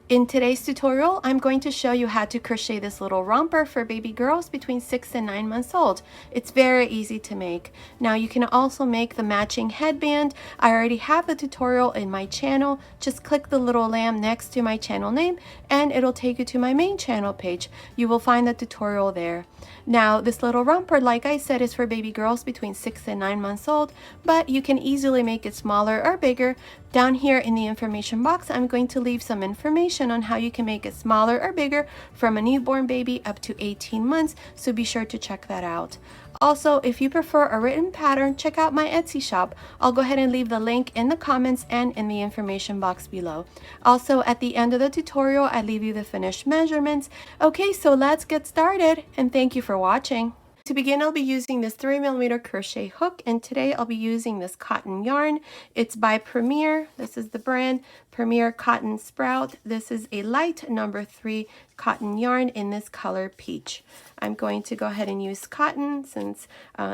In today's tutorial, I'm going to show you how to crochet this little romper for baby girls between 6 and 9 months old. It's very easy to make. Now you can also make the matching headband. I already have the tutorial in my channel. Just click the little lamb next to my channel name and it'll take you to my main channel page. You will find the tutorial there. Now this little romper, like I said, is for baby girls between 6 and 9 months old, but you can easily make it smaller or bigger. Down here in the information box, I'm going to leave some information on how you can make it smaller or bigger from a newborn baby up to 18 months, so be sure to check that out. Also, if you prefer a written pattern, check out my Etsy shop. I'll go ahead and leave the link in the comments and in the information box below. Also, at the end of the tutorial, I leave you the finished measurements. Okay, so let's get started, and thank you for watching. To begin, I'll be using this 3mm crochet hook, and today I'll be using this cotton yarn. It's by Premier. This is the brand, Premier Cotton Sprout. This is a light number 3 cotton yarn in this color peach. I'm going to go ahead and use cotton since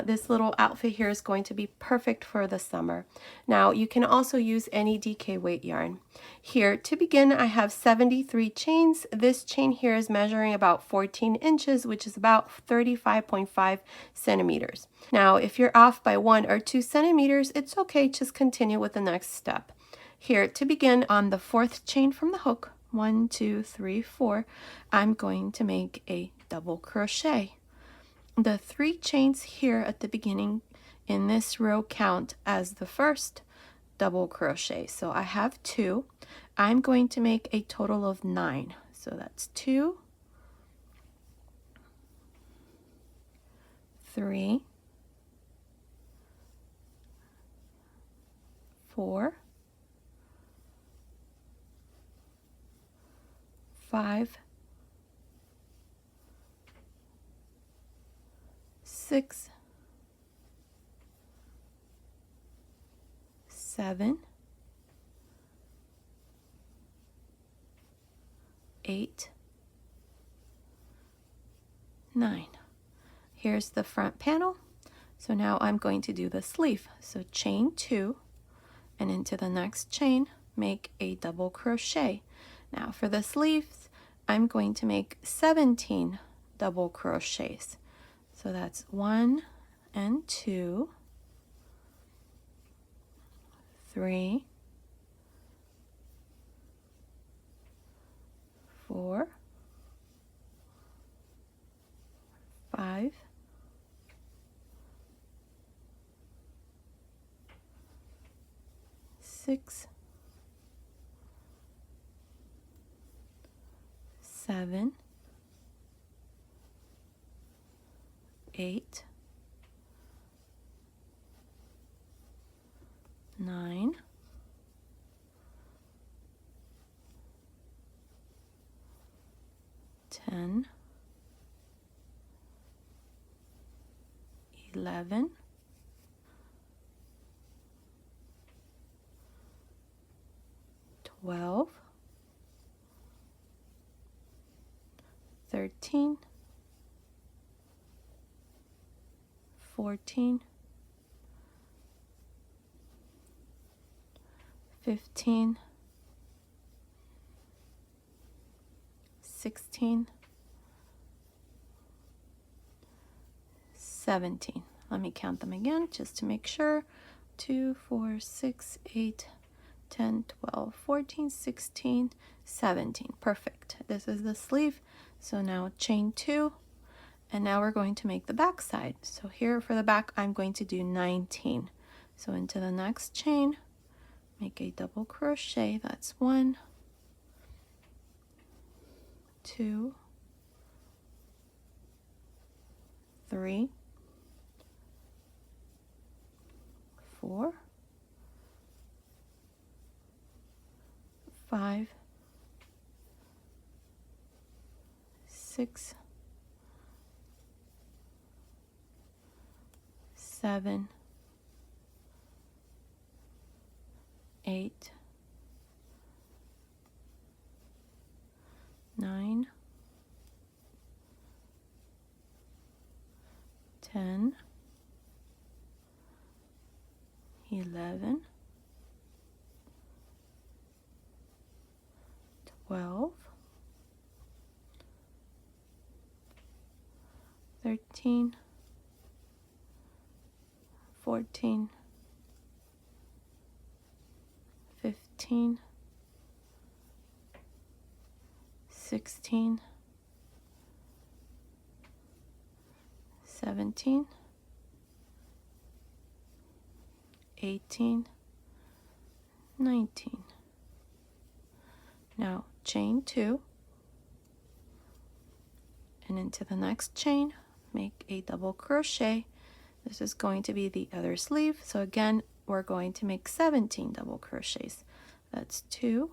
this little outfit here is going to be perfect for the summer. Now you can also use any DK weight yarn. Here to begin, I have 73 chains. This chain here is measuring about 14 inches, which is about 35.5 centimeters. Now if you're off by 1 or 2 centimeters, it's okay, just continue with the next step. Here to begin, on the 4th chain from the hook, 1, 2, 3, 4, I'm going to make a double crochet. The 3 chains here at the beginning in this row count as the first double crochet. So I have 2. I'm going to make a total of 9. So that's 2, 3, 4, 5, 6, 7, 8, 9. Here's the front panel. So now I'm going to do the sleeve. So chain 2 and into the next chain make a double crochet. Now for the sleeves, I'm going to make 17 double crochets. So that's 1 and 2, 3, 4, 5, 6, 7, 8, 9, 10, 11, 12, 13, 14, 15, 16, 17. Let me count them again just to make sure. 2, 4, 6, 8, 10, 12, 14, 16, 17. Perfect. This is the sleeve. So now chain 2, and now we're going to make the back side. So here for the back, I'm going to do 19. So into the next chain, make a double crochet. That's 1, 2, 3, 4, 5, 6, 7, 8, 9, 10, 11, 12, 13, 14, 15, 16, 17, 18, 19. Now chain 2 and into the next chain make a double crochet. This is going to be the other sleeve, so again we're going to make 17 double crochets. That's 2,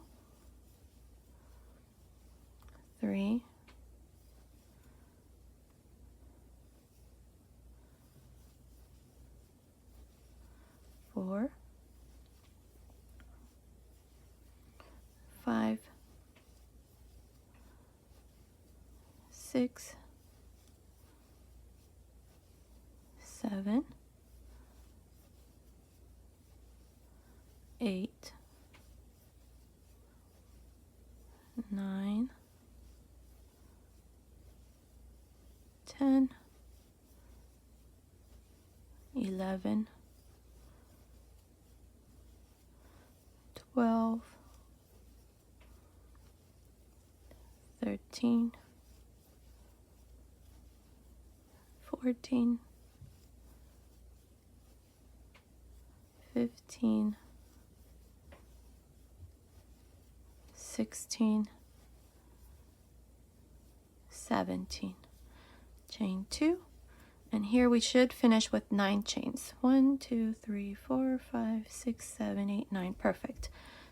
3, 4, 5, 6, 7, 8, 9, 10, 11, 12, 13, 14, 15, 16, 17. Chain 2, and here we should finish with 9 chains. 1, 2, 3, 4, 5, 6, 7, 8, 9. Perfect.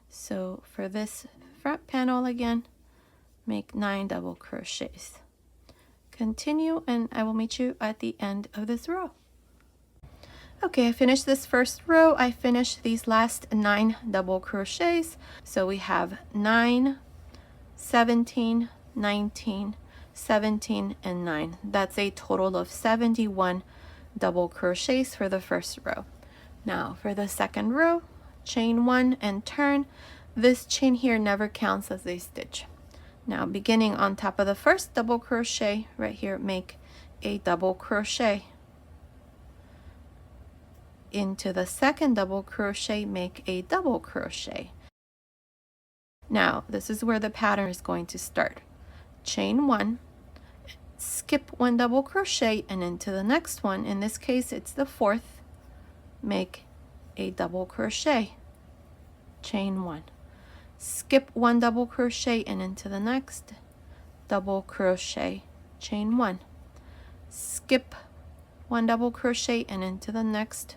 So for this front panel again, make 9 double crochets. Continue, and I will meet you at the end of this row. Okay, I finished this first row. I finished these last 9 double crochets. So we have 9, 17, 19, 17, and 9. That's a total of 71 double crochets for the first row. Now for the second row, chain 1 and turn. This chain here never counts as a stitch. Now beginning on top of the first double crochet right here, make a double crochet. Into the second double crochet, make a double crochet. Now this is where the pattern is going to start. Chain 1, skip 1 double crochet, and into the next one, in this case it's the 4th, make a double crochet. Chain 1, skip 1 double crochet, and into the next, double crochet. Chain 1, skip 1 double crochet, and into the next,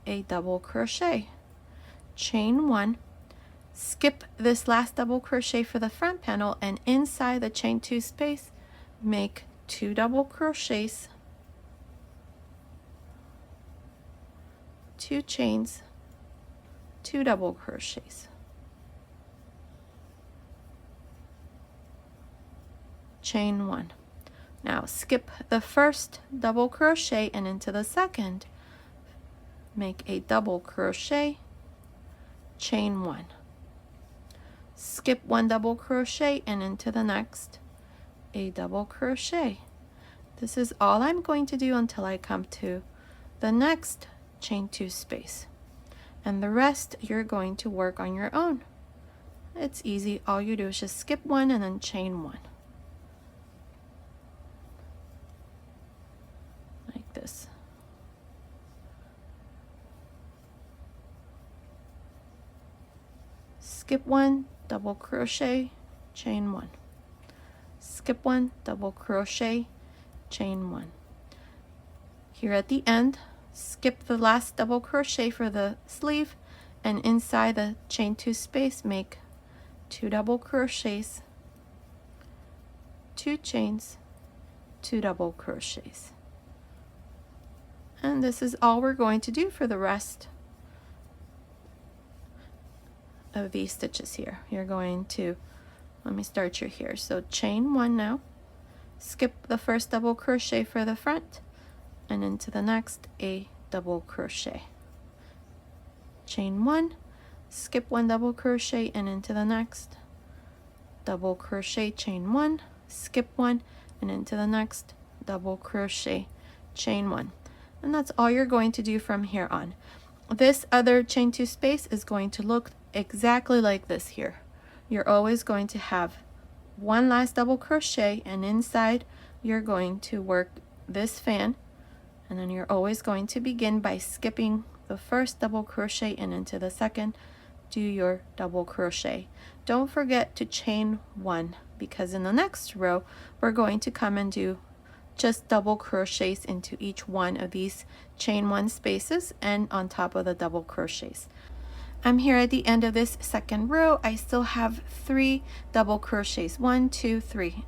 a double crochet. Chain 1, skip this last double crochet for the front panel, and inside the chain 2 space make 2 double crochets, 2 chains, 2 double crochets. Chain 1. Now skip the first double crochet, and into the second make a double crochet, chain 1, skip 1 double crochet, and into the next, a double crochet. This is all I'm going to do until I come to the next chain 2 space, and the rest you're going to work on your own. It's easy. All you do is just skip 1 and then chain 1, like this. Skip 1, double crochet, chain 1, skip 1, double crochet, chain 1. Here at the end, skip the last double crochet for the sleeve, and inside the chain 2 space make 2 double crochets, 2 chains, 2 double crochets. And this is all we're going to do for the rest of these stitches here. You're going to, let me start you here. So chain 1 now, skip the first double crochet for the front, and into the next, a double crochet. Chain 1, skip 1 double crochet, and into the next, double crochet, chain one, skip one, and into the next, double crochet, chain one. And that's all you're going to do from here on. This other chain two space is going to look exactly like this here. You're always going to have one last double crochet, and inside you're going to work this fan, and then you're always going to begin by skipping the first double crochet and into the second, do your double crochet. Don't forget to chain one, because in the next row we're going to come and do just double crochets into each one of these chain one spaces and on top of the double crochets. I'm here at the end of this second row. I still have 3 double crochets, 1, 2, 3.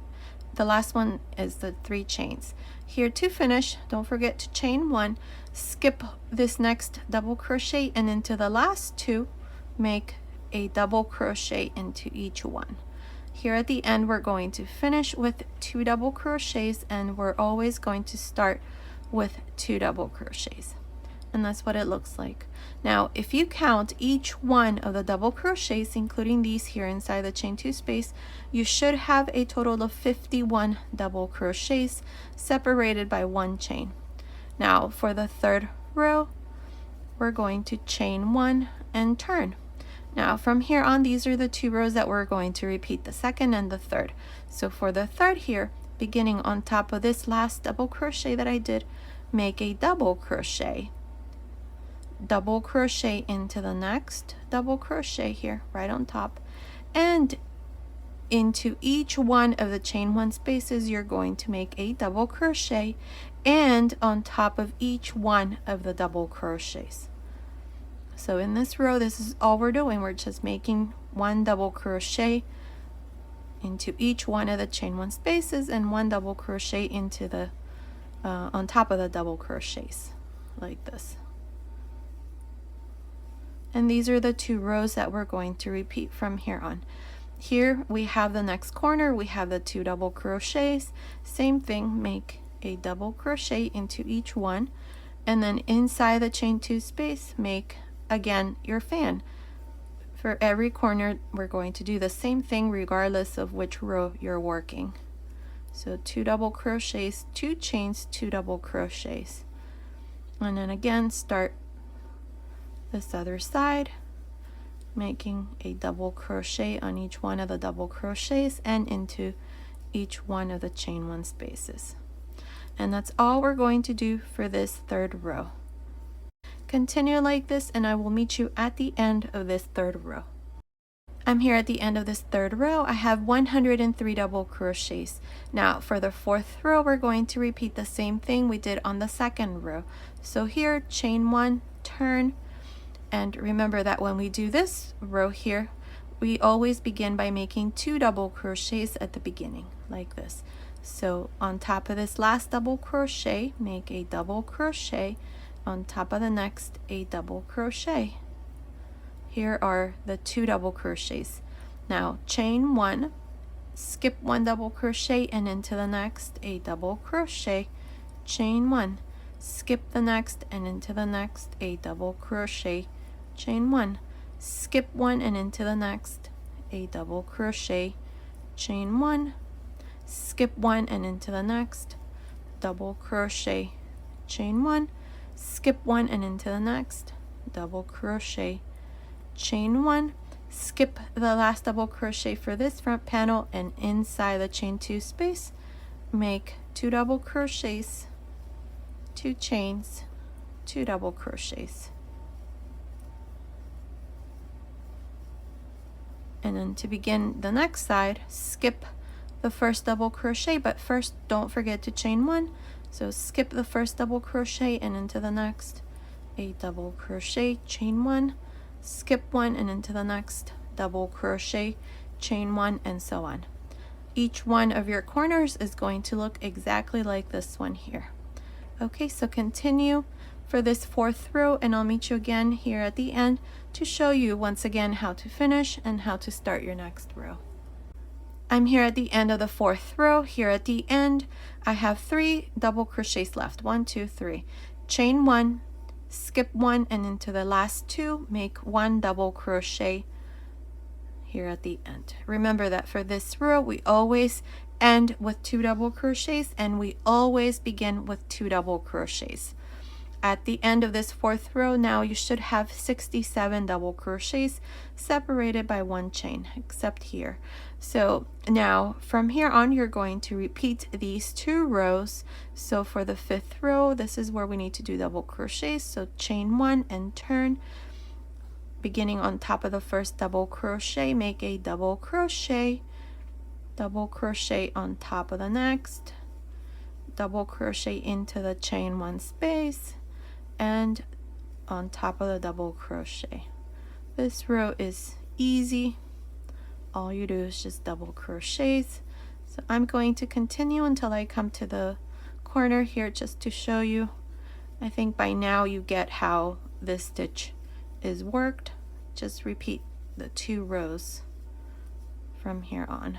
The last one is the 3 chains. Here to finish, don't forget to chain one, skip this next double crochet, and into the last 2 make a double crochet into each one. Here at the end we're going to finish with 2 double crochets, and we're always going to start with 2 double crochets. And that's what it looks like. Now if you count each one of the double crochets, including these here inside the chain 2 space, you should have a total of 51 double crochets separated by 1 chain. Now for the third row, we're going to chain 1 and turn. Now from here on, these are the 2 rows that we're going to repeat, the second and the third. So for the third here, beginning on top of this last double crochet that I did, make a double crochet into the next double crochet here right on top, and into each one of the chain one spaces you're going to make a double crochet, and on top of each one of the double crochets. So in this row, this is all we're doing. We're just making 1 double crochet into each one of the chain one spaces and 1 double crochet into the on top of the double crochets like this. And these are the 2 rows that we're going to repeat from here on. Here we have the next corner, we have the 2 double crochets. Same thing, make a double crochet into each one, and then inside the chain 2 space make again your fan. For every corner we're going to do the same thing regardless of which row you're working. So 2 double crochets, 2 chains, 2 double crochets, and then again start this other side, making a double crochet on each one of the double crochets and into each one of the chain one spaces. And that's all we're going to do for this third row. Continue like this, and I will meet you at the end of this third row. I'm here at the end of this third row. I have 103 double crochets. Now for the fourth row, we're going to repeat the same thing we did on the second row. So here, chain 1, turn, and remember that when we do this row here, we always begin by making 2 double crochets at the beginning like this. So on top of this last double crochet, make a double crochet, on top of the next a double crochet. Here are the 2 double crochets. Now chain 1, skip 1 double crochet, and into the next a double crochet, chain 1, skip the next, and into the next a double crochet, chain 1, skip 1, and into the next a double crochet, chain 1, skip 1, and into the next double crochet, chain 1, skip 1, and into the next double crochet, chain 1, skip the last double crochet for this front panel, and inside the chain 2 space make 2 double crochets, 2 chains, 2 double crochets. And then to begin the next side, skip the first double crochet, but first don't forget to chain 1. So skip the first double crochet and into the next a double crochet, chain 1, skip 1, and into the next double crochet, chain 1, and so on. Each one of your corners is going to look exactly like this one here. Okay, so continue for this fourth row, and I'll meet you again here at the end to show you once again how to finish and how to start your next row. I'm here at the end of the fourth row. Here at the end, I have 3 double crochets left. 1, 2, 3. Chain 1, skip 1, and into the last 2, make 1 double crochet here at the end. Remember that for this row, we always end with 2 double crochets and we always begin with 2 double crochets. At the end of this 4th row, now you should have 67 double crochets separated by 1 chain, except here. So now from here on, you're going to repeat these 2 rows. So for the 5th row, this is where we need to do double crochets. So chain 1 and turn. Beginning on top of the first double crochet, make a double crochet on top of the next, double crochet into the chain 1 space, and on top of the double crochet. This row is easy. All you do is just double crochets. So I'm going to continue until I come to the corner here just to show you. I think by now you get how this stitch is worked. Just repeat the 2 rows from here on.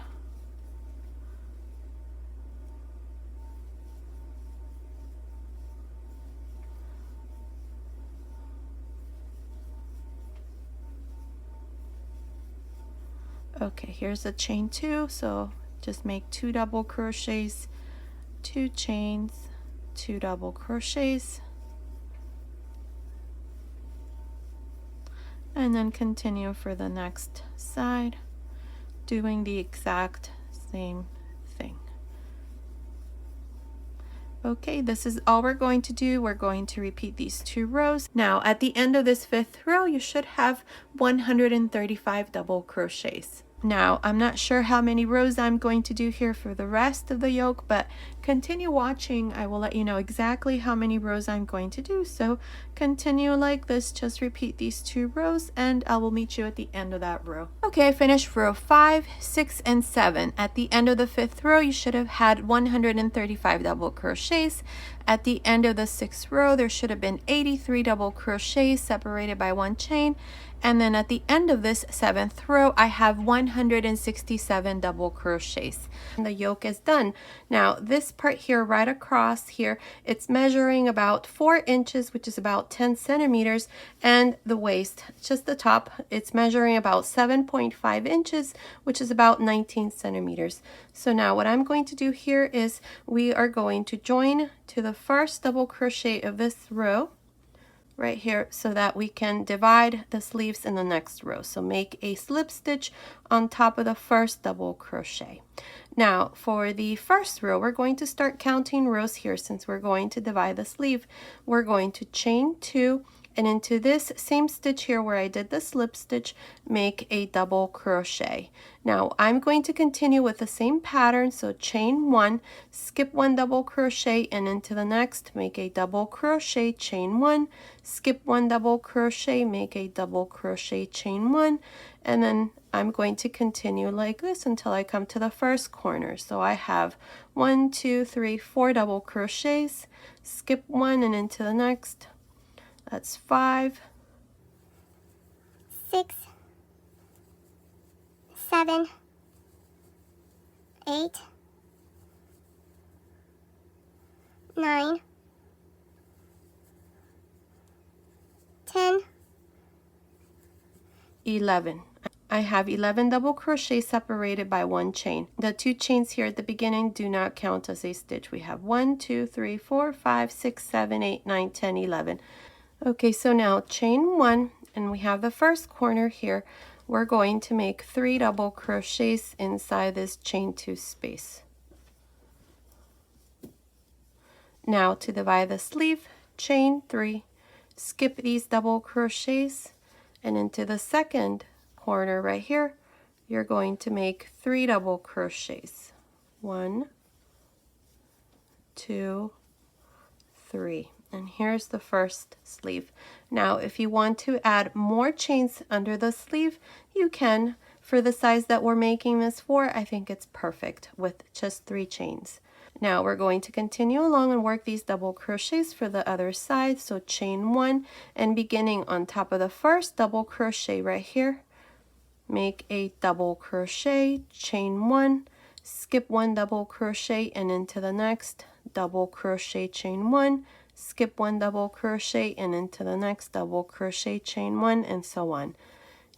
Okay, here's a chain 2, so just make 2 double crochets, 2 chains, 2 double crochets, and then continue for the next side, doing the exact same thing. Okay, this is all we're going to do. We're going to repeat these 2 rows. Now, at the end of this 5th row, you should have 135 double crochets. Now, I'm not sure how many rows I'm going to do here for the rest of the yoke, but continue watching. I will let you know exactly how many rows I'm going to do. So continue like this, just repeat these 2 rows, and I will meet you at the end of that row. Okay, I finished row 5, 6, and 7. At the end of the 5th row, you should have had 135 double crochets. At the end of the 6th row, there should have been 83 double crochets separated by 1 chain. And then at the end of this 7th row, I have 167 double crochets. And the yoke is done. Now, this part here, right across here, it's measuring about 4 inches, which is about 10 centimeters. And the waist, just the top, it's measuring about 7.5 inches, which is about 19 centimeters. So now what I'm going to do here is we are going to join to the first double crochet of this row right here so that we can divide the sleeves in the next row. So make a slip stitch on top of the first double crochet. Now for the first row, we're going to start counting rows here. Since we're going to divide the sleeve, we're going to chain 2, and into this same stitch here where I did the slip stitch, make a double crochet. Now I'm going to continue with the same pattern, so chain 1, skip 1 double crochet, and into the next make a double crochet, chain 1, skip 1 double crochet, make a double crochet, chain 1, and then I'm going to continue like this until I come to the first corner. So I have 1, 2, 3, 4 double crochets, skip 1 and into the next. That's 5, 6, 7, 8, 9, 10, 11. I have 11 double crochets separated by 1 chain. The 2 chains here at the beginning do not count as a stitch. We have 1, 2, 3, 4, 5, 6, 7, 8, 9, 10, 11. Okay, so now chain 1, and we have the first corner here. We're going to make 3 double crochets inside this chain 2 space. Now to divide the sleeve, chain 3, skip these double crochets, and into the second corner right here, you're going to make 3 double crochets. 1, 2, 3. And here's the first sleeve. Now if you want to add more chains under the sleeve, you can. For the size that we're making this for, I think it's perfect with just 3 chains. Now we're going to continue along and work these double crochets for the other side. So chain 1, and beginning on top of the first double crochet right here, make a double crochet, chain 1, skip 1 double crochet, and into the next double crochet, chain 1, skip 1 double crochet, and into the next double crochet, chain 1, and so on.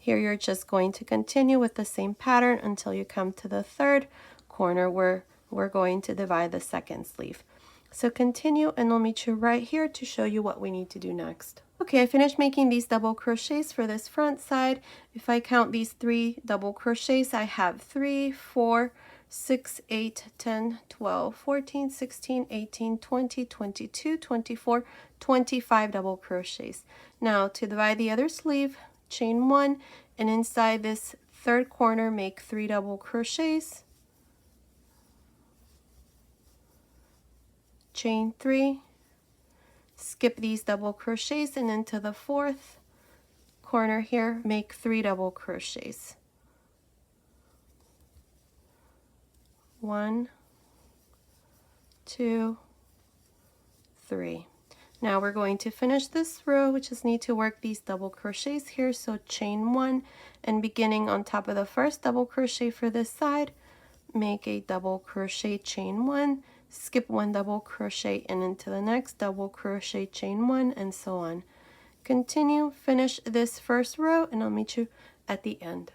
here you're just going to continue with the same pattern until you come to the third corner where we're going to divide the second sleeve. So continue, and I'll meet you right here to show you what we need to do next. Okay, I finished making these double crochets for this front side. If I count these 3 double crochets, I have 3, 4, 6, 8, 10, 12, 14, 16, 18, 20, 22, 24, 25 double crochets. Now to divide the other sleeve, chain 1, and inside this third corner make 3 double crochets, chain 3, skip these double crochets, and into the fourth corner here make 3 double crochets. 1, 2, 3. Now we're going to finish this row. We just need to work these double crochets here. So chain 1, and beginning on top of the first double crochet for this side, make a double crochet, chain 1, skip 1 double crochet, and into the next double crochet, chain 1, and so on. Continue, finish this first row, and I'll meet you at the end.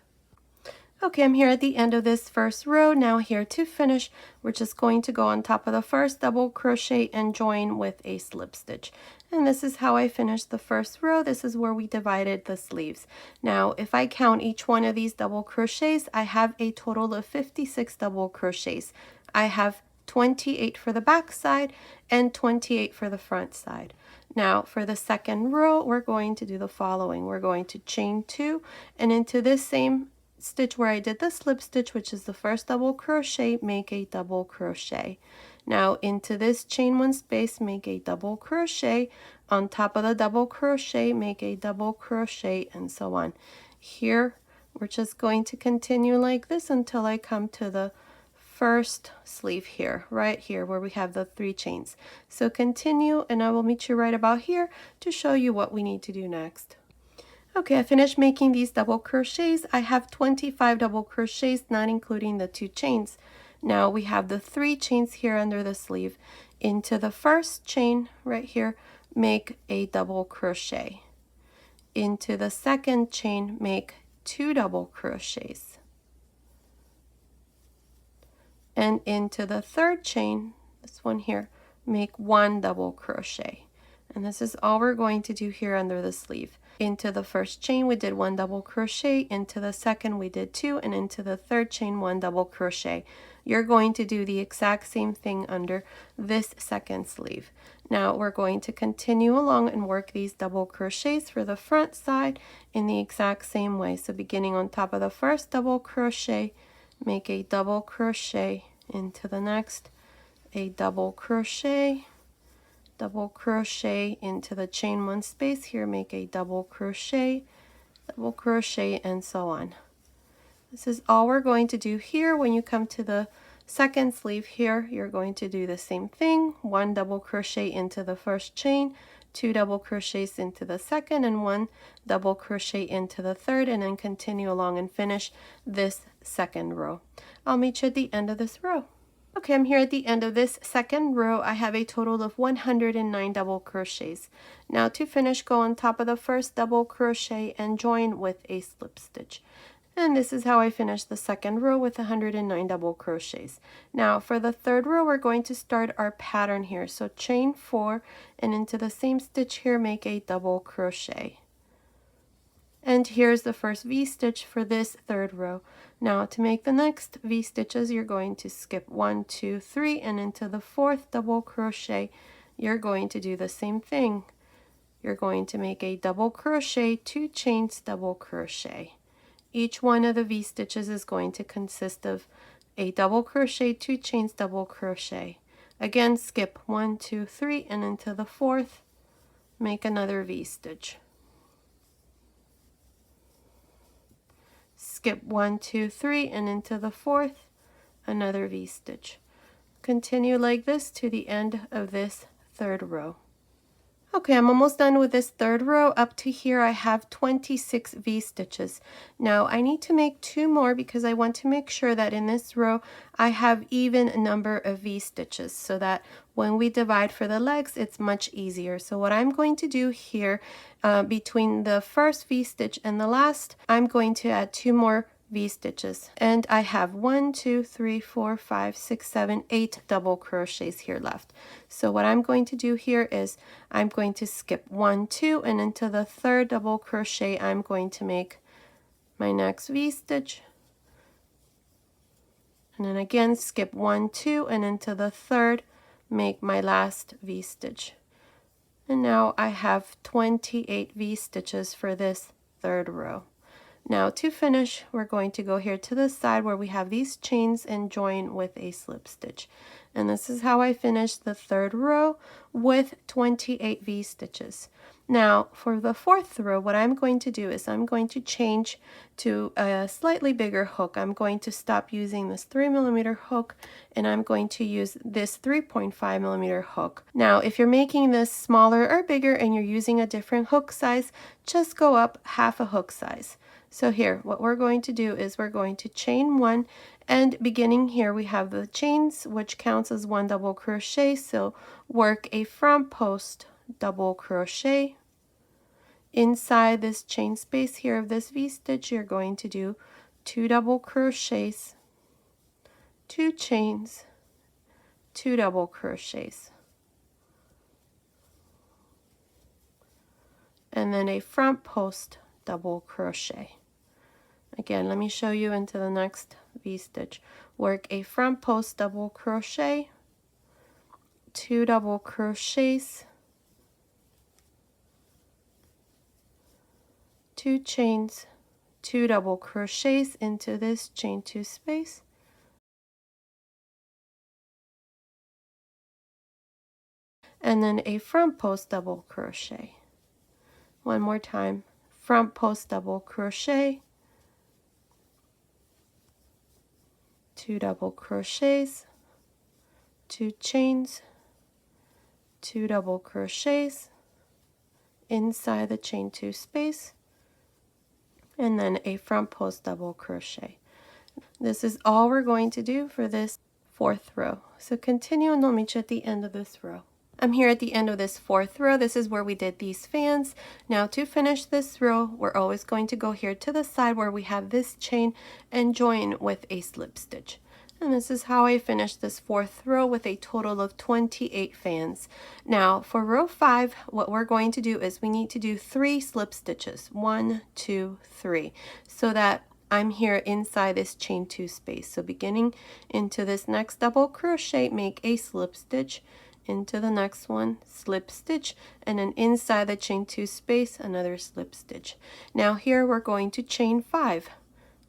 Okay, I'm here at the end of this first row. Now here to finish, we're just going to go on top of the first double crochet and join with a slip stitch. And this is how I finished the first row. This is where we divided the sleeves. Now, if I count each one of these double crochets, I have a total of 56 double crochets. I have 28 for the back side and 28 for the front side. Now for the second row, we're going to do the following. We're going to chain 2, and into this same stitch where I did the slip stitch, which is the first double crochet, make a double crochet. Now into this chain 1 space, make a double crochet. On top of the double crochet, make a double crochet, and so on. Here we're just going to continue like this until I come to the first sleeve here, right here where we have the 3 chains. So continue, and I will meet you right about here to show you what we need to do next. Okay, I finished making these double crochets. I have 25 double crochets, not including the 2 chains. Now we have the 3 chains here under the sleeve. Into the first chain right here, make a double crochet. Into the second chain, make 2 double crochets. And into the third chain, this one here, make 1 double crochet. And this is all we're going to do here under the sleeve. Into the first chain we did 1 double crochet, into the second we did 2, and into the third chain 1 double crochet. You're going to do the exact same thing under this second sleeve. Now we're going to continue along and work these double crochets for the front side in the exact same way. So beginning on top of the first double crochet, make a double crochet, into the next a double crochet, into the chain 1 space here, make a double crochet, and so on. This is all we're going to do here. When you come to the second sleeve here, you're going to do the same thing. 1 double crochet into the first chain, 2 double crochets into the second, and 1 double crochet into the third, and then continue along and finish this second row. I'll meet you at the end of this row. Okay, I'm here at the end of this second row. I have a total of 109 double crochets. Now to finish, go on top of the first double crochet and join with a slip stitch. And this is how I finished the second row with 109 double crochets. Now for the third row, we're going to start our pattern here. So chain 4, and into the same stitch here, make a double crochet. And here's the first V-stitch for this third row. Now to make the next V-stitches, you're going to skip 1, 2, 3, and into the fourth double crochet, you're going to do the same thing. You're going to make a double crochet, 2 chains, double crochet. Each one of the V-stitches is going to consist of a double crochet, 2 chains, double crochet. Again, skip 1, 2, 3, and into the fourth, make another V-stitch. Skip 1, 2, 3, and into the fourth, another V-stitch. Continue like this to the end of this third row. Okay, I'm almost done with this third row. Up to here I have 26 V-stitches. Now I need to make 2 more because I want to make sure that in this row I have even number of V-stitches so that when we divide for the legs it's much easier. So what I'm going to do here between the first V-stitch and the last, I'm going to add 2 more V-stitches, and I have 1 2 3 4 5 6 7 8 double crochets here left. So what I'm going to do here is I'm going to skip 1 2, and into the third double crochet I'm going to make my next V-stitch, and then again skip 1 2, and into the third make my last V-stitch. And now I have 28 V-stitches for this third row. Now to finish, we're going to go here to the side where we have these chains and join with a slip stitch. And this is how I finished the third row with 28 V-stitches. Now for the fourth row, what I'm going to do is I'm going to change to a slightly bigger hook. I'm going to stop using this 3mm hook and I'm going to use this 3.5mm hook. Now if you're making this smaller or bigger and you're using a different hook size, just go up half a hook size. So here, what we're going to do is we're going to chain 1, and beginning here we have the chains, which counts as 1 double crochet. So work a front post double crochet. Inside this chain space here of this V-stitch, you're going to do 2 double crochets, 2 chains, 2 double crochets, and then a front post double crochet. Again, let me show you into the next V-stitch. Work a front post double crochet, 2 double crochets, 2 chains, 2 double crochets into this chain 2 space, and then a front post double crochet. One more time, front post double crochet, 2 double crochets, 2 chains, 2 double crochets inside the chain 2 space, and then a front post double crochet. This is all we're going to do for this fourth row. So continue and I'll meet you at the end of this row. I'm here at the end of this fourth row. This is where we did these fans. Now to finish this row, we're always going to go here to the side where we have this chain and join with a slip stitch. And this is how I finished this fourth row with a total of 28 fans. Now for row 5, what we're going to do is we need to do 3 slip stitches. 1, 2, 3, so that I'm here inside this chain 2 space. So beginning into this next double crochet, make a slip stitch, into the next one, slip stitch, and then inside the chain 2 space, another slip stitch. Now here we're going to chain 5.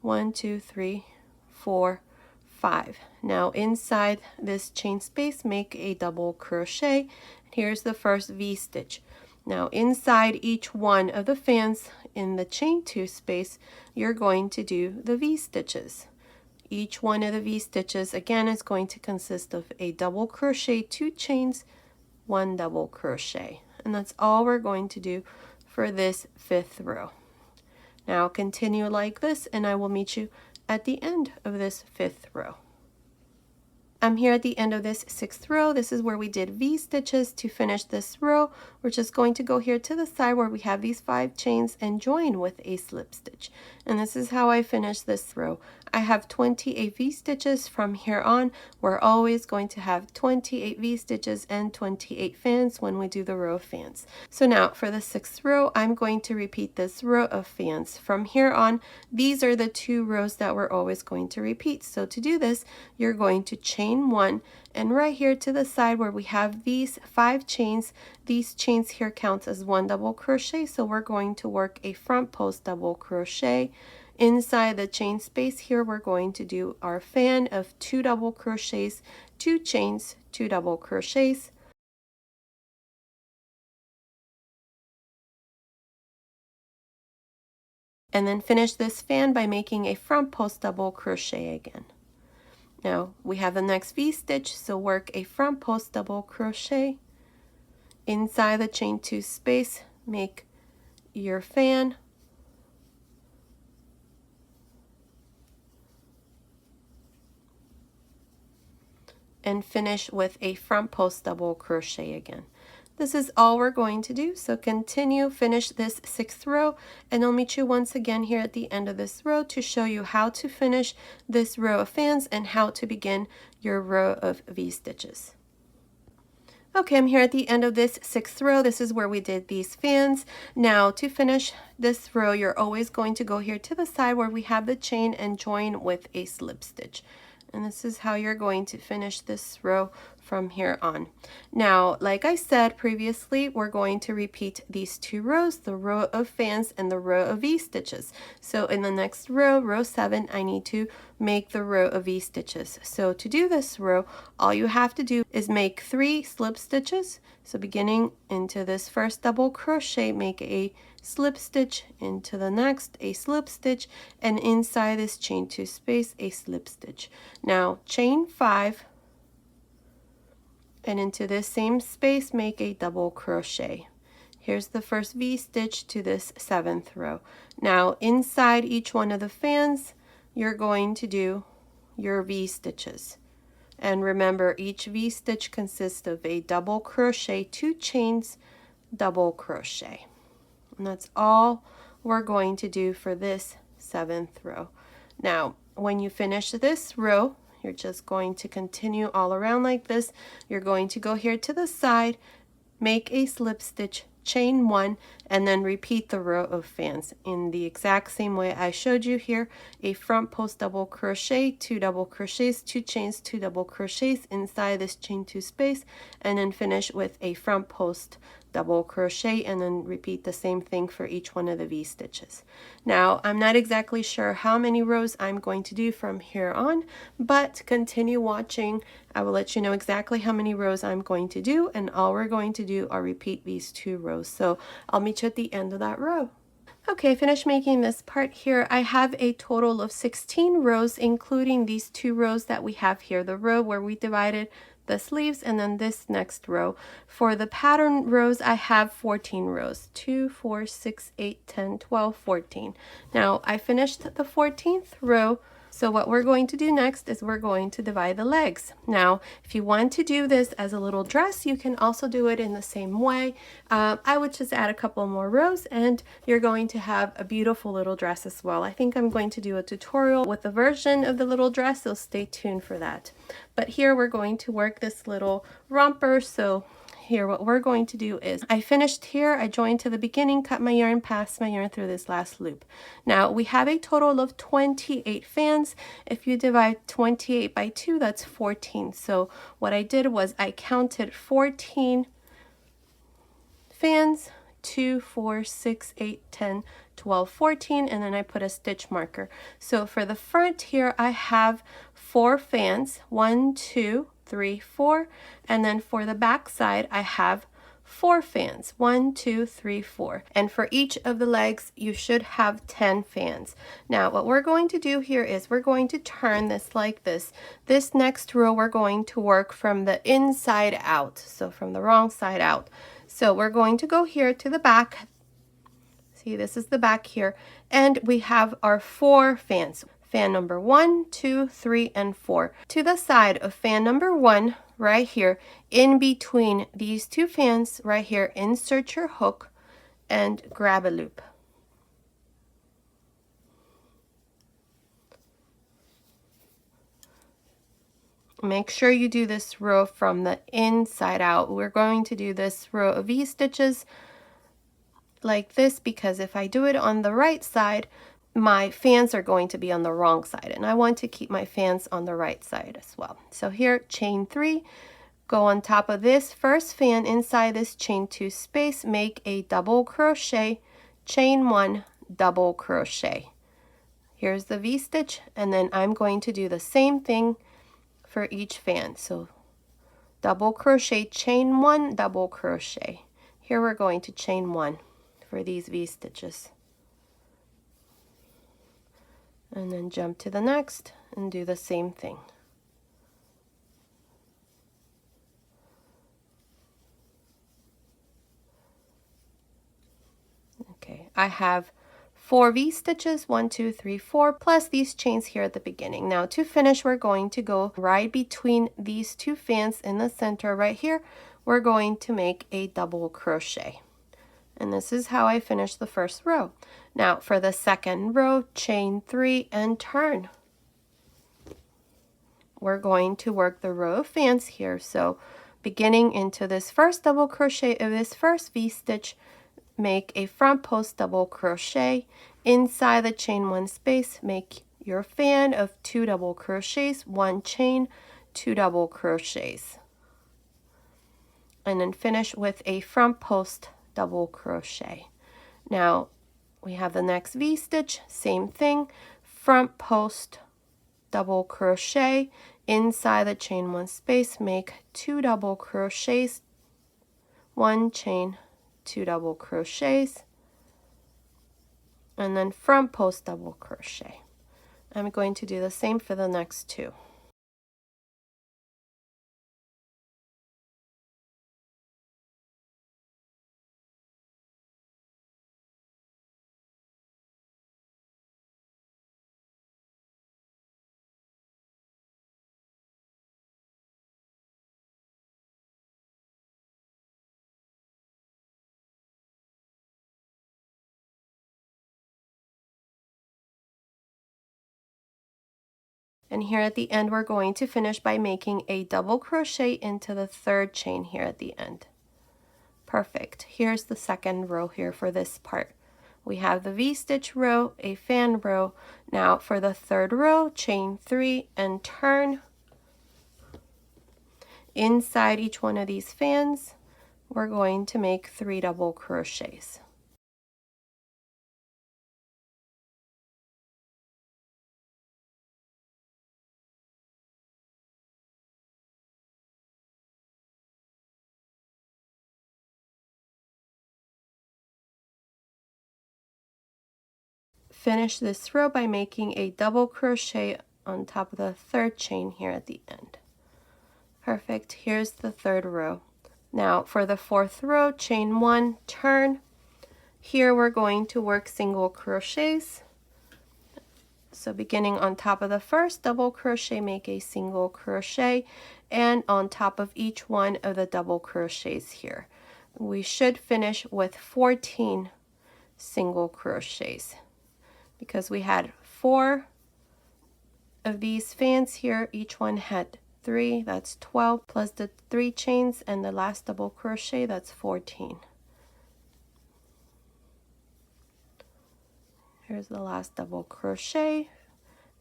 1, 2, 3, 4, 5. Now inside this chain space, make a double crochet. Here's the first V-stitch. Now inside each one of the fans in the chain 2 space, you're going to do the V-stitches. Each one of the V-stitches again is going to consist of a double crochet, 2 chains, 1 double crochet. And that's all we're going to do for this 5th row. Now continue like this and I will meet you at the end of this 5th row. I'm here at the end of this 6th row. This is where we did V-stitches. To finish this row, we're just going to go here to the side where we have these 5 chains and join with a slip stitch. And this is how I finished this row. I have 28 V-stitches. From here on, we're always going to have 28 V-stitches and 28 fans when we do the row of fans. So now for the 6th row, I'm going to repeat this row of fans. From here on, these are the 2 rows that we're always going to repeat. So to do this, you're going to chain 1, and right here to the side where we have these 5 chains, these chains here count as 1 double crochet, so we're going to work a front post double crochet. Inside the chain space here, we're going to do our fan of 2 double crochets, 2 chains, 2 double crochets, and then finish this fan by making a front post double crochet again. Now we have the next V-stitch, so work a front post double crochet. inside the chain 2 space, make your fan, and finish with a front post double crochet again. This is all we're going to do, so continue, finish this 6th row, and I'll meet you once again here at the end of this row to show you how to finish this row of fans and how to begin your row of V-stitches. Okay, I'm here at the end of this 6th row. This is where we did these fans. Now to finish this row, you're always going to go here to the side where we have the chain and join with a slip stitch. And this is how you're going to finish this row from here on. Now, like I said previously, we're going to repeat these 2 rows, the row of fans and the row of V-stitches. So in the next row, row 7, I need to make the row of V-stitches. So to do this row, all you have to do is make 3 slip stitches. So beginning into this first double crochet, make a slip stitch, into the next a slip stitch, and inside this chain 2 space a slip stitch. Now chain 5, and into this same space make a double crochet. Here's the first V-stitch to this 7th row. Now inside each one of the fans you're going to do your V-stitches. And remember, each V-stitch consists of a double crochet, 2 chains, double crochet. And that's all we're going to do for this 7th row. Now, when you finish this row, you're just going to continue all around like this. You're going to go here to the side, make a slip stitch, chain 1, and then repeat the row of fans in the exact same way I showed you here. A front post double crochet, 2 double crochets, 2 chains, 2 double crochets inside this chain 2 space, and then finish with a front post double crochet, and then repeat the same thing for each one of the V-stitches. Now, I'm not exactly sure how many rows I'm going to do from here on, but continue watching. I will let you know exactly how many rows I'm going to do, and all we're going to do are repeat these 2 rows. So I'll meet you at the end of that row. Okay, finished making this part here. I have a total of 16 rows, including these 2 rows that we have here, the row where we divided the sleeves, and then this next row. For the pattern rows, I have 14 rows, 2, 4, 6, 8, 10, 12, 14. Now I finished the 14th row. So what we're going to do next is we're going to divide the legs. Now, if you want to do this as a little dress, you can also do it in the same way. I would just add a couple more rows and you're going to have a beautiful little dress as well. I think I'm going to do a tutorial with a version of the little dress, so stay tuned for that. But here we're going to work this little romper. So here what we're going to do is, I finished here, I joined to the beginning, cut my yarn, passed my yarn through this last loop. Now we have a total of 28 fans. If you divide 28 by 2, that's 14. So what I did was I counted 14 fans, 2, 4, 6, 8, 10, 12, 14, and then I put a stitch marker. So for the front here, I have 4 fans, 1, 2, 3, 4, and then for the back side, I have 4 fans, 1, 2, 3, 4, and for each of the legs, you should have 10 fans. Now, what we're going to do here is we're going to turn this like this. This next row, we're going to work from the inside out, so from the wrong side out. So we're going to go here to the back. See, this is the back here, and we have our 4 fans. Fan number 1, 2, 3, and 4. To the side of fan number 1, right here, in between these 2 fans, right here, insert your hook and grab a loop. Make sure you do this row from the inside out. We're going to do this row of V-stitches like this because if I do it on the right side, my fans are going to be on the wrong side, and I want to keep my fans on the right side as well. So here, chain 3, go on top of this first fan inside this chain 2 space, make a double crochet, chain 1, double crochet. Here's the V-stitch, and then I'm going to do the same thing for each fan. So double crochet, chain 1, double crochet. Here we're going to chain 1 for these V-stitches. And then jump to the next and do the same thing. I have 4 V-stitches, 1, 2, 3, 4, plus these chains here at the beginning. Now to finish, we're going to go right between these two fans in the center right here. We're going to make a double crochet. And this is how I finish the first row. Now for the second row, chain 3 and turn. We're going to work the row of fans here. So beginning into this first double crochet of this first V-stitch, make a front post double crochet. Inside the chain 1 space, make your fan of 2 double crochets, 1 chain, 2 double crochets. And then finish with a front post double crochet. Now we have the next V-stitch, same thing, front post double crochet. Inside the chain 1 space, make 2 double crochets, 1 chain, 2 double crochets, and then front post double crochet. I'm going to do the same for the next 2. And here at the end, we're going to finish by making a double crochet into the 3rd chain here at the end. Perfect. Here's the second row here for this part. We have the V-stitch row, a fan row. Now for the 3rd row, chain 3 and turn. Inside each one of these fans, we're going to make 3 double crochets. Finish this row by making a double crochet on top of the 3rd chain here at the end. Perfect. Here's the 3rd row. Now for the 4th row, chain 1, turn. Here we're going to work single crochets. So beginning on top of the first double crochet, make a single crochet, and on top of each one of the double crochets here. We should finish with 14 single crochets because we had 4 of these fans here. Each one had 3, that's 12, plus the 3 chains and the last double crochet, that's 14. Here's the last double crochet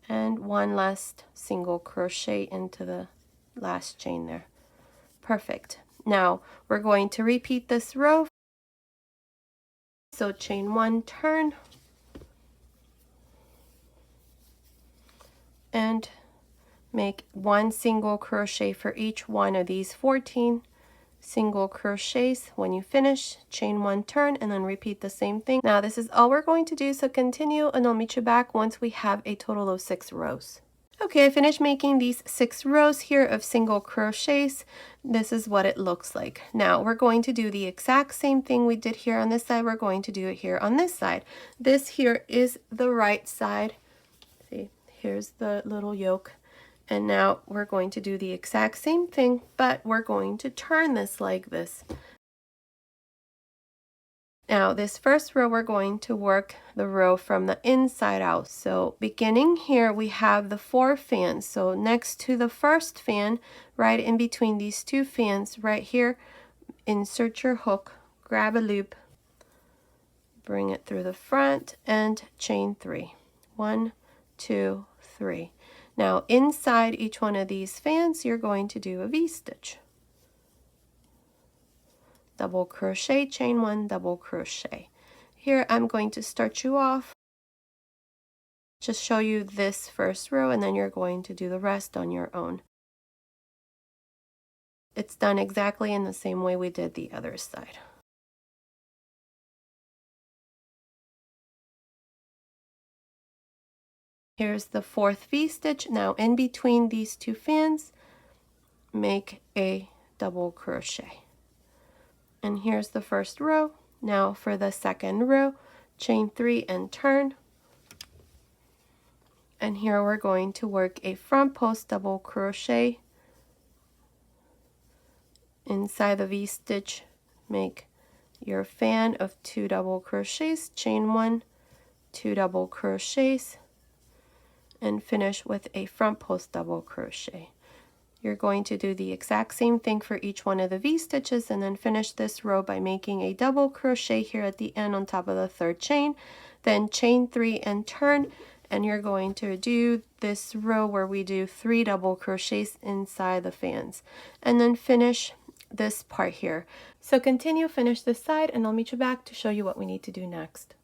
and 1 last single crochet into the last chain there. Perfect. Now we're going to repeat this row. So chain 1, turn, and make 1 single crochet for each one of these 14 single crochets. When you finish, chain 1, turn, and then repeat the same thing. Now this is all we're going to do, so continue and I'll meet you back once we have a total of 6 rows. Okay, I finished making these 6 rows here of single crochets. This is what it looks like. Now we're going to do the exact same thing we did here on this side. We're going to do it here on this side. This here is the right side. See, here's the little yoke. And now we're going to do the exact same thing, but we're going to turn this like this. Now this first row, we're going to work the row from the inside out. So beginning here, we have the 4 fans. So next to the first fan, right in between these 2 fans right here, insert your hook, grab a loop, bring it through the front, and chain 3. 1, 2, 3. Now inside each one of these fans, you're going to do a V-stitch. Double crochet, chain 1, double crochet. Here I'm going to start you off, just show you this first row, and then you're going to do the rest on your own. It's done exactly in the same way we did the other side. Here's the 4th V-stitch. Now in between these 2 fans, make a double crochet. And here's the first row. Now for the second row, chain 3 and turn. And here we're going to work a front post double crochet inside the V-stitch. Make your fan of 2 double crochets, chain 1, 2 double crochets, and finish with a front post double crochet. You're going to do the exact same thing for each one of the V-stitches, and then finish this row by making a double crochet here at the end on top of the 3rd chain, then chain 3 and turn, and you're going to do this row where we do 3 double crochets inside the fans, and then finish this part here. So continue, finish this side, and I'll meet you back to show you what we need to do next.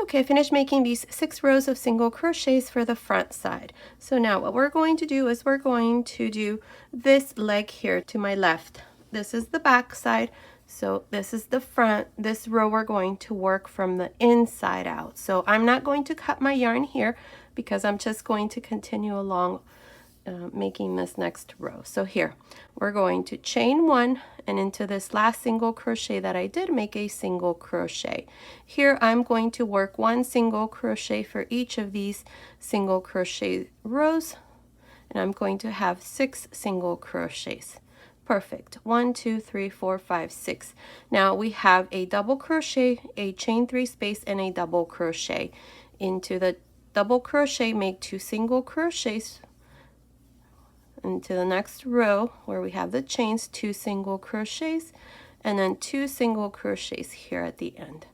Okay, I finished making these 6 rows of single crochets for the front side. So now what we're going to do is we're going to do this leg here to my left. This is the back side, so this is the front. This row we're going to work from the inside out. So I'm not going to cut my yarn here because I'm just going to continue along making this next row. So here we're going to chain 1, and into this last single crochet that I did, make a single crochet. Here I'm going to work 1 single crochet for each of these single crochet rows, and I'm going to have 6 single crochets. Perfect. 1 2 3 4 5 6. Now we have a double crochet, a chain 3 space, and a double crochet. Into the double crochet, make 2 single crochets. Into the next row where we have the chains, 2 single crochets, and then 2 single crochets here at the end.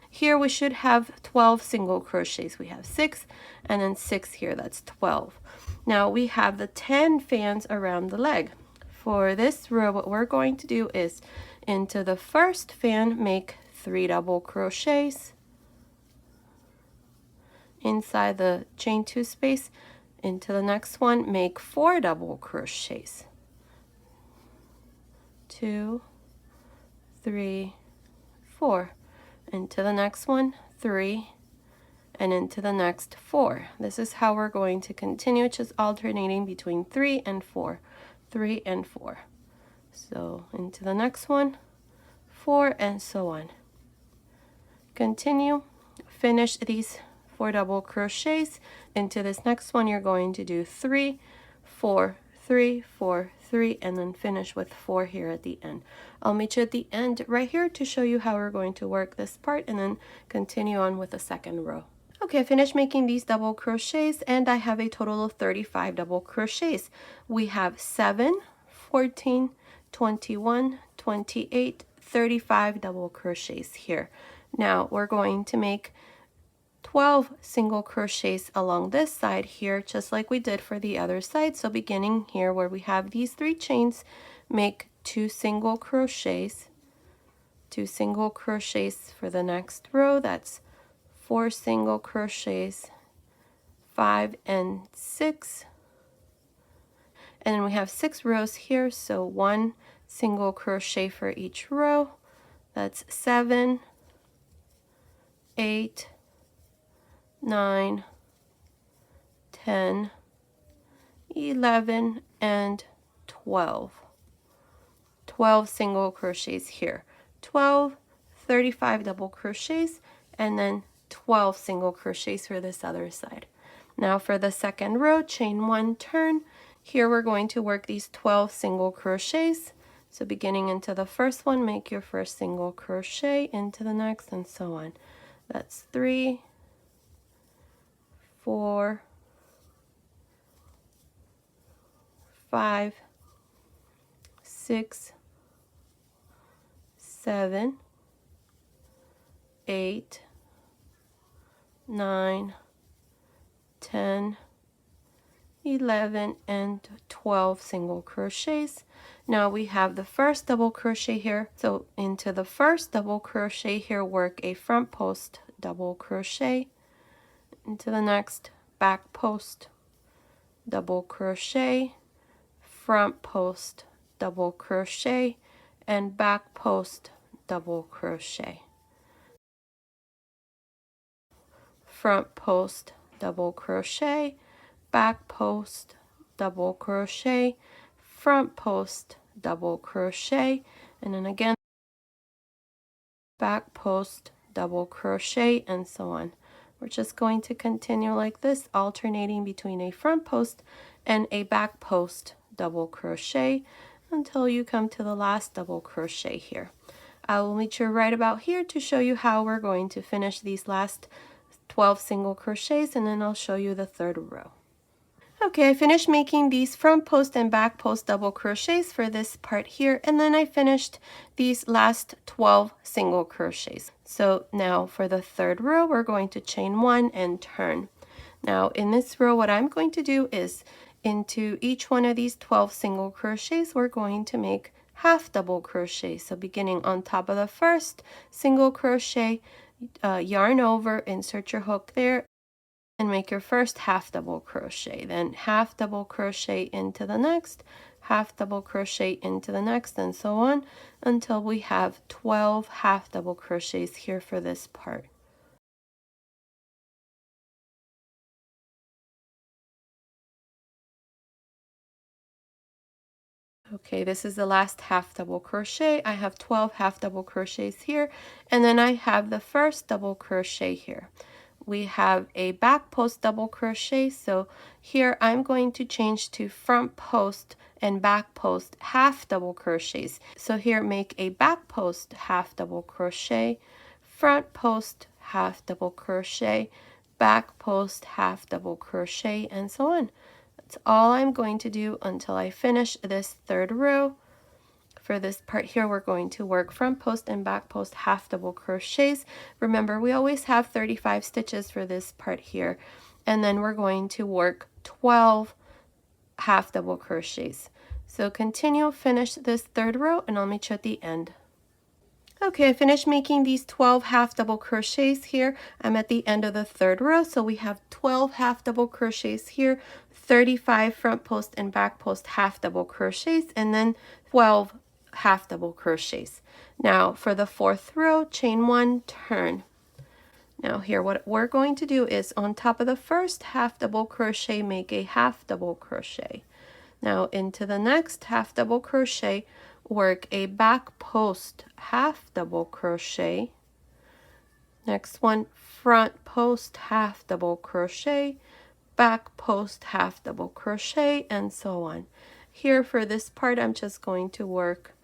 Here we should have 12 single crochets. We have 6 and then 6 here, that's 12. Now we have the 10 fans around the leg. For this row, what we're going to do is into the first fan, make 3 double crochets inside the chain 2 space. Into the next one, make 4 double crochets. 2, 3, 4. Into the next one, 3, and into the next 4. This is how we're going to continue, just alternating between 3 and 4, 3 and 4. So into the next one, 4, and so on. Continue, finish these 4 double crochets. Into this next one, you're going to do 3, 4, 3, 4, 3, and then finish with 4 here at the end. I'll meet you at the end right here to show you how we're going to work this part and then continue on with the second row. Okay, I finished making these double crochets and I have a total of 35 double crochets. We have 7, 14, 21, 28, 35 double crochets here. Now we're going to make 12 single crochets along this side here, just like we did for the other side. So beginning here where we have these 3 chains, make 2 single crochets, 2 single crochets for the next row. That's 4 single crochets, 5 and 6. And then we have 6 rows here, so 1 single crochet for each row. That's 7, 8, 9, 10, 11, and 12. 12 single crochets here. 12, 35 double crochets, and then 12 single crochets for this other side. Now for the second row, chain 1, turn. Here we're going to work these 12 single crochets. So beginning into the first one, make your first single crochet, into the next, and so on. That's 3, 4, 5, 6, 7, 8, 9, 10, 11, and 12 single crochets. Now we have the first double crochet here. So into the first double crochet here, work a front post double crochet. Into the next, back post double crochet, front post double crochet, and back post double crochet. Front post double crochet, back post double crochet, front post double crochet, and then again back post double crochet, and so on. We're just going to continue like this, alternating between a front post and a back post double crochet until you come to the last double crochet here. I will meet you right about here to show you how we're going to finish these last 12 single crochets, and then I'll show you the third row. Okay, I finished making these front post and back post double crochets for this part here, and then I finished these last 12 single crochets. So now for the third row, we're going to chain 1 and turn. Now in this row, what I'm going to do is into each one of these 12 single crochets, we're going to make half double crochet. So beginning on top of the first single crochet, yarn over, insert your hook there, and make your first half double crochet, then half double crochet into the next, half double crochet into the next, and so on until we have 12 half double crochets here for this part. Okay, this is the last half double crochet. I have 12 half double crochets here, and then I have the first double crochet here. We have a back post double crochet, so here I'm going to change to front post and back post half double crochets. So here make a back post half double crochet, front post half double crochet, back post half double crochet, and so on. That's all I'm going to do until I finish this third row. For this part here, we're going to work front post and back post half double crochets. Remember, we always have 35 stitches for this part here, and then we're going to work 12 half double crochets. So continue, finish this third row, and I'll meet you at the end. Okay, I finished making these 12 half double crochets here. I'm at the end of the third row, so we have 12 half double crochets here, 35 front post and back post half double crochets, and then 12 half double crochets. Now for the fourth row, chain 1, turn. Now here what we're going to do is on top of the first half double crochet, make a half double crochet. Now into the next half double crochet, work a back post half double crochet. Next one, front post half double crochet, back post half double crochet, and so on. Here for this part, I'm just going to work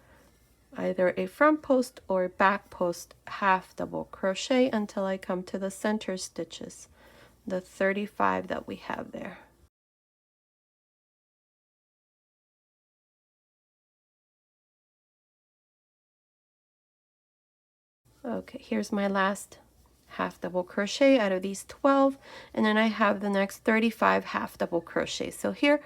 either a front post or back post half double crochet until I come to the center stitches, the 35 that we have there. Okay, here's my last half double crochet out of these 12, and then I have the next 35 half double crochet. So here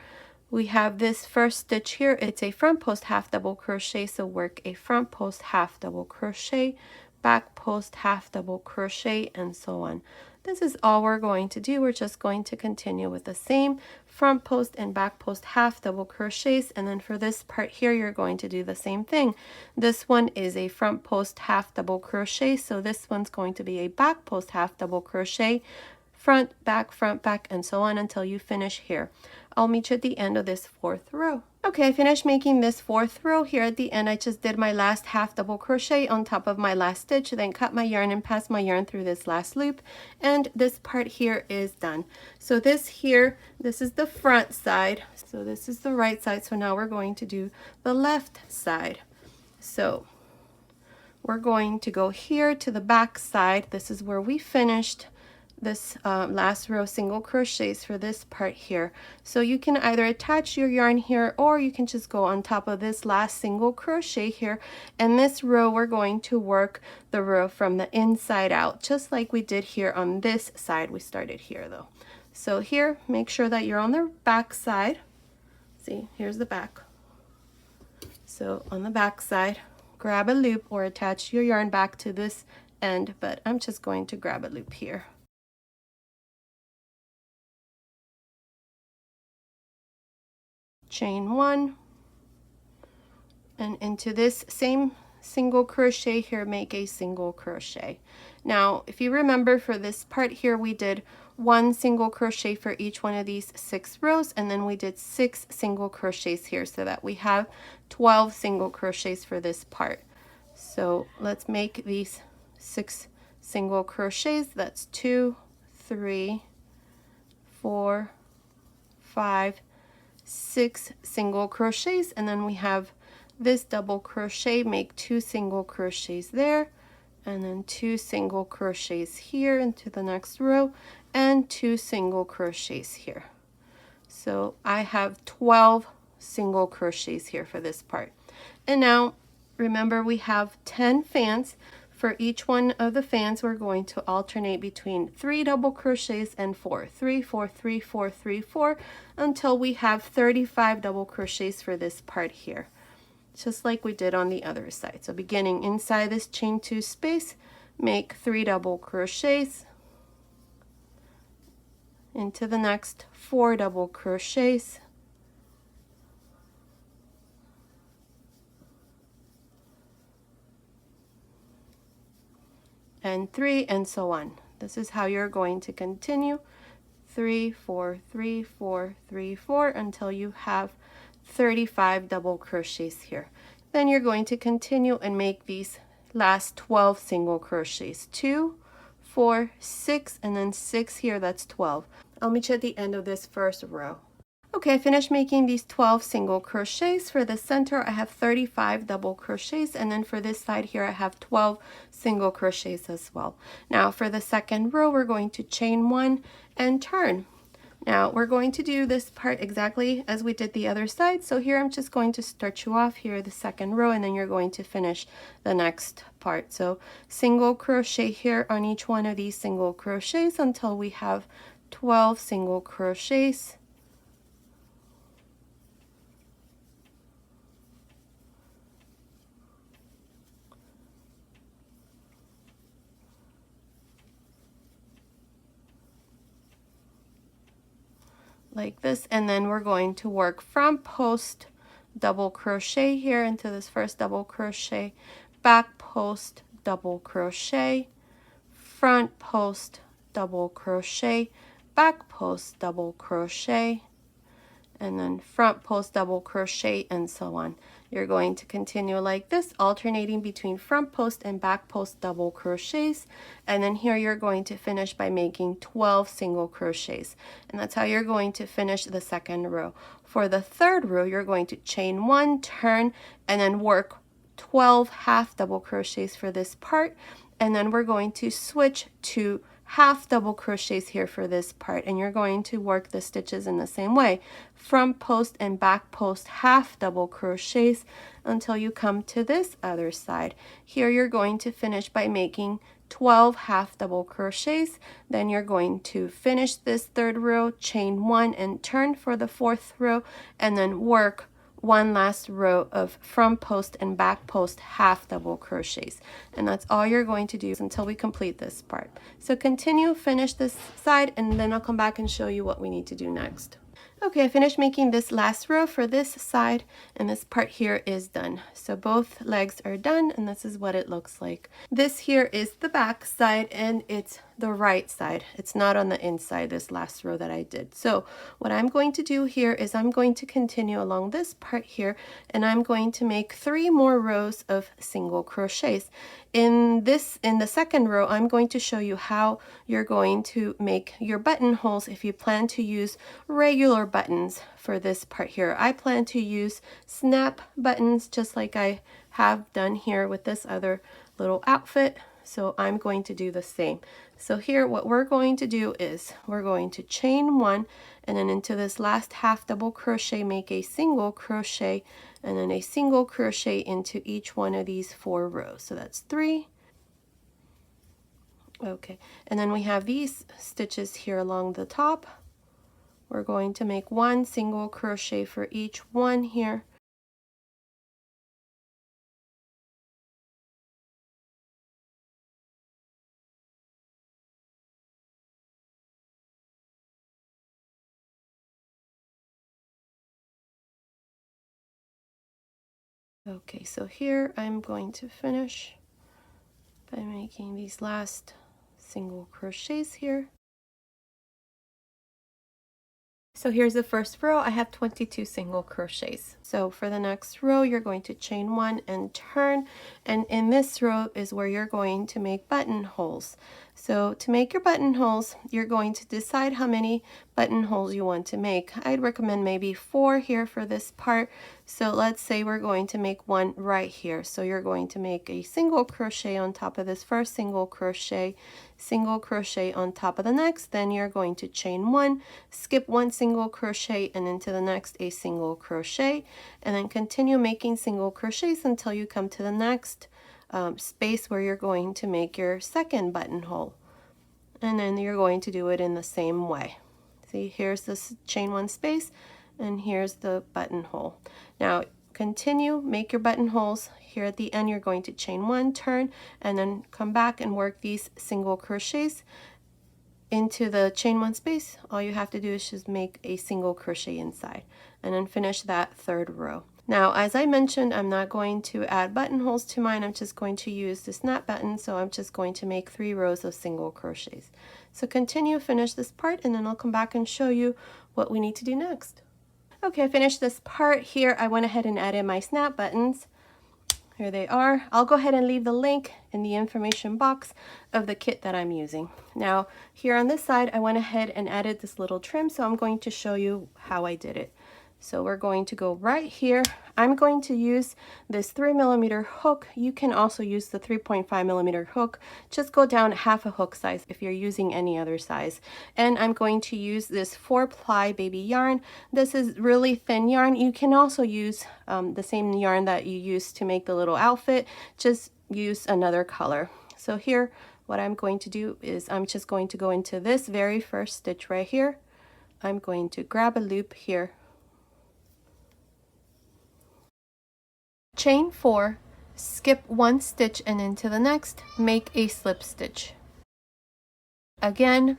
we have this first stitch here, it's a front post half double crochet, so work a front post half double crochet, back post half double crochet, and so on. This is all we're going to do. We're just going to continue with the same front post and back post half double crochets, and then for this part here you're going to do the same thing. This one is a front post half double crochet, so this one's going to be a back post half double crochet, front, back, and so on until you finish here. I'll meet you at the end of this fourth row. Okay, I finished making this fourth row. Here at the end, I just did my last half double crochet on top of my last stitch, then cut my yarn and pass my yarn through this last loop, and this part here is done. So this here, this is the front side, so this is the right side, so now we're going to do the left side. So we're going to go here to the back side. This is where we finished this last row single crochets for this part here. So you can either attach your yarn here, or you can just go on top of this last single crochet here, and this row we're going to work the row from the inside out, just like we did here on this side. We started here though. So here, make sure that you're on the back side. See, here's the back. So on the back side, grab a loop or attach your yarn back to this end, but I'm just going to grab a loop here. Chain 1, and into this same single crochet here, make a single crochet. Now if you remember, for this part here we did 1 single crochet for each one of these 6 rows, and then we did 6 single crochets here, so that we have 12 single crochets for this part. So let's make these 6 single crochets. That's 2, 3, 4, 5, 6 single crochets, and then we have this double crochet, make 2 single crochets there, and then 2 single crochets here into the next row, and 2 single crochets here. So I have 12 single crochets here for this part. And now remember, we have 10 fans. For each one of the fans, we're going to alternate between 3 double crochets and 4. 3, 4, 3, 4, 3, 4, until we have 35 double crochets for this part here, just like we did on the other side. So beginning inside this chain 2 space, make 3 double crochets, into the next 4 double crochets, and 3, and so on. This is how you're going to continue. 3, 4, 3, 4, 3, 4 until you have 35 double crochets here. Then you're going to continue and make these last 12 single crochets. 2, 4, 6, and then 6 here. That's 12. I'll meet you at the end of this first row. Okay, I finished making these 12 single crochets. For the center, I have 35 double crochets, and then for this side here, I have 12 single crochets as well. Now for the second row, we're going to chain 1 and turn. Now we're going to do this part exactly as we did the other side. So here I'm just going to start you off here, the second row, and then you're going to finish the next part. So single crochet here on each one of these single crochets until we have 12 single crochets. Like this, and then we're going to work front post double crochet here into this first double crochet, back post double crochet, front post double crochet, back post double crochet, and then front post double crochet, and so on. You're going to continue like this, alternating between front post and back post double crochets, and then here you're going to finish by making 12 single crochets, and that's how you're going to finish the second row. For the third row, you're going to chain 1, turn, and then work 12 half double crochets for this part, and then we're going to switch to half double crochets here for this part, and you're going to work the stitches in the same way, front post and back post half double crochets until you come to this other side. Here you're going to finish by making 12 half double crochets. Then you're going to finish this third row, chain 1 and turn for the fourth row, and then work one last row of front post and back post half double crochets, and that's all you're going to do until we complete this part. So continue, finish this side, and then I'll come back and show you what we need to do next. Okay, I finished making this last row for this side, and this part here is done. So both legs are done, and this is what it looks like. This here is the back side, and it's the right side. It's not on the inside, this last row that I did. So what I'm going to do here is I'm going to continue along this part here, and I'm going to make 3 more rows of single crochets. In the second row, I'm going to show you how you're going to make your buttonholes if you plan to use regular buttons for this part here. I plan to use snap buttons just like I have done here with this other little outfit. So I'm going to do the same. So here what we're going to do is we're going to chain 1, and then into this last half double crochet make a single crochet, and then a single crochet into each one of these 4 rows. So that's 3. Okay, and then we have these stitches here along the top. We're going to make 1 single crochet for each one here. Okay, so here I'm going to finish by making these last single crochets here. So here's the first row. I have 22 single crochets. So for the next row, you're going to chain 1 and turn. And in this row is where you're going to make buttonholes. So to make your buttonholes, you're going to decide how many buttonholes you want to make. I'd recommend maybe 4 here for this part. So let's say we're going to make one right here. So you're going to make a single crochet on top of this first single crochet on top of the next. Then you're going to chain 1, skip 1 single crochet, and into the next a single crochet, and then continue making single crochets until you come to the next space where you're going to make your second buttonhole. And then you're going to do it in the same way. See, here's this chain 1 space, and here's the buttonhole. Now continue, make your buttonholes. Here at the end, you're going to chain 1, turn, and then come back and work these single crochets into the chain 1 space. All you have to do is just make a single crochet inside, and then finish that third row. Now, as I mentioned, I'm not going to add buttonholes to mine. I'm just going to use the snap button, so I'm just going to make 3 rows of single crochets. So continue, finish this part, and then I'll come back and show you what we need to do next. Okay, I finished this part here. I went ahead and added my snap buttons. Here they are. I'll go ahead and leave the link in the information box of the kit that I'm using. Now, here on this side, I went ahead and added this little trim, so I'm going to show you how I did it. So we're going to go right here. I'm going to use this 3mm hook. You can also use the 3.5mm hook. Just go down half a hook size if you're using any other size. And I'm going to use this 4-ply baby yarn. This is really thin yarn. You can also use the same yarn that you use to make the little outfit. Just use another color. So here, what I'm going to do is I'm just going to go into this very first stitch right here. I'm going to grab a loop here. Chain 4, skip 1 stitch, and into the next, make a slip stitch. Again,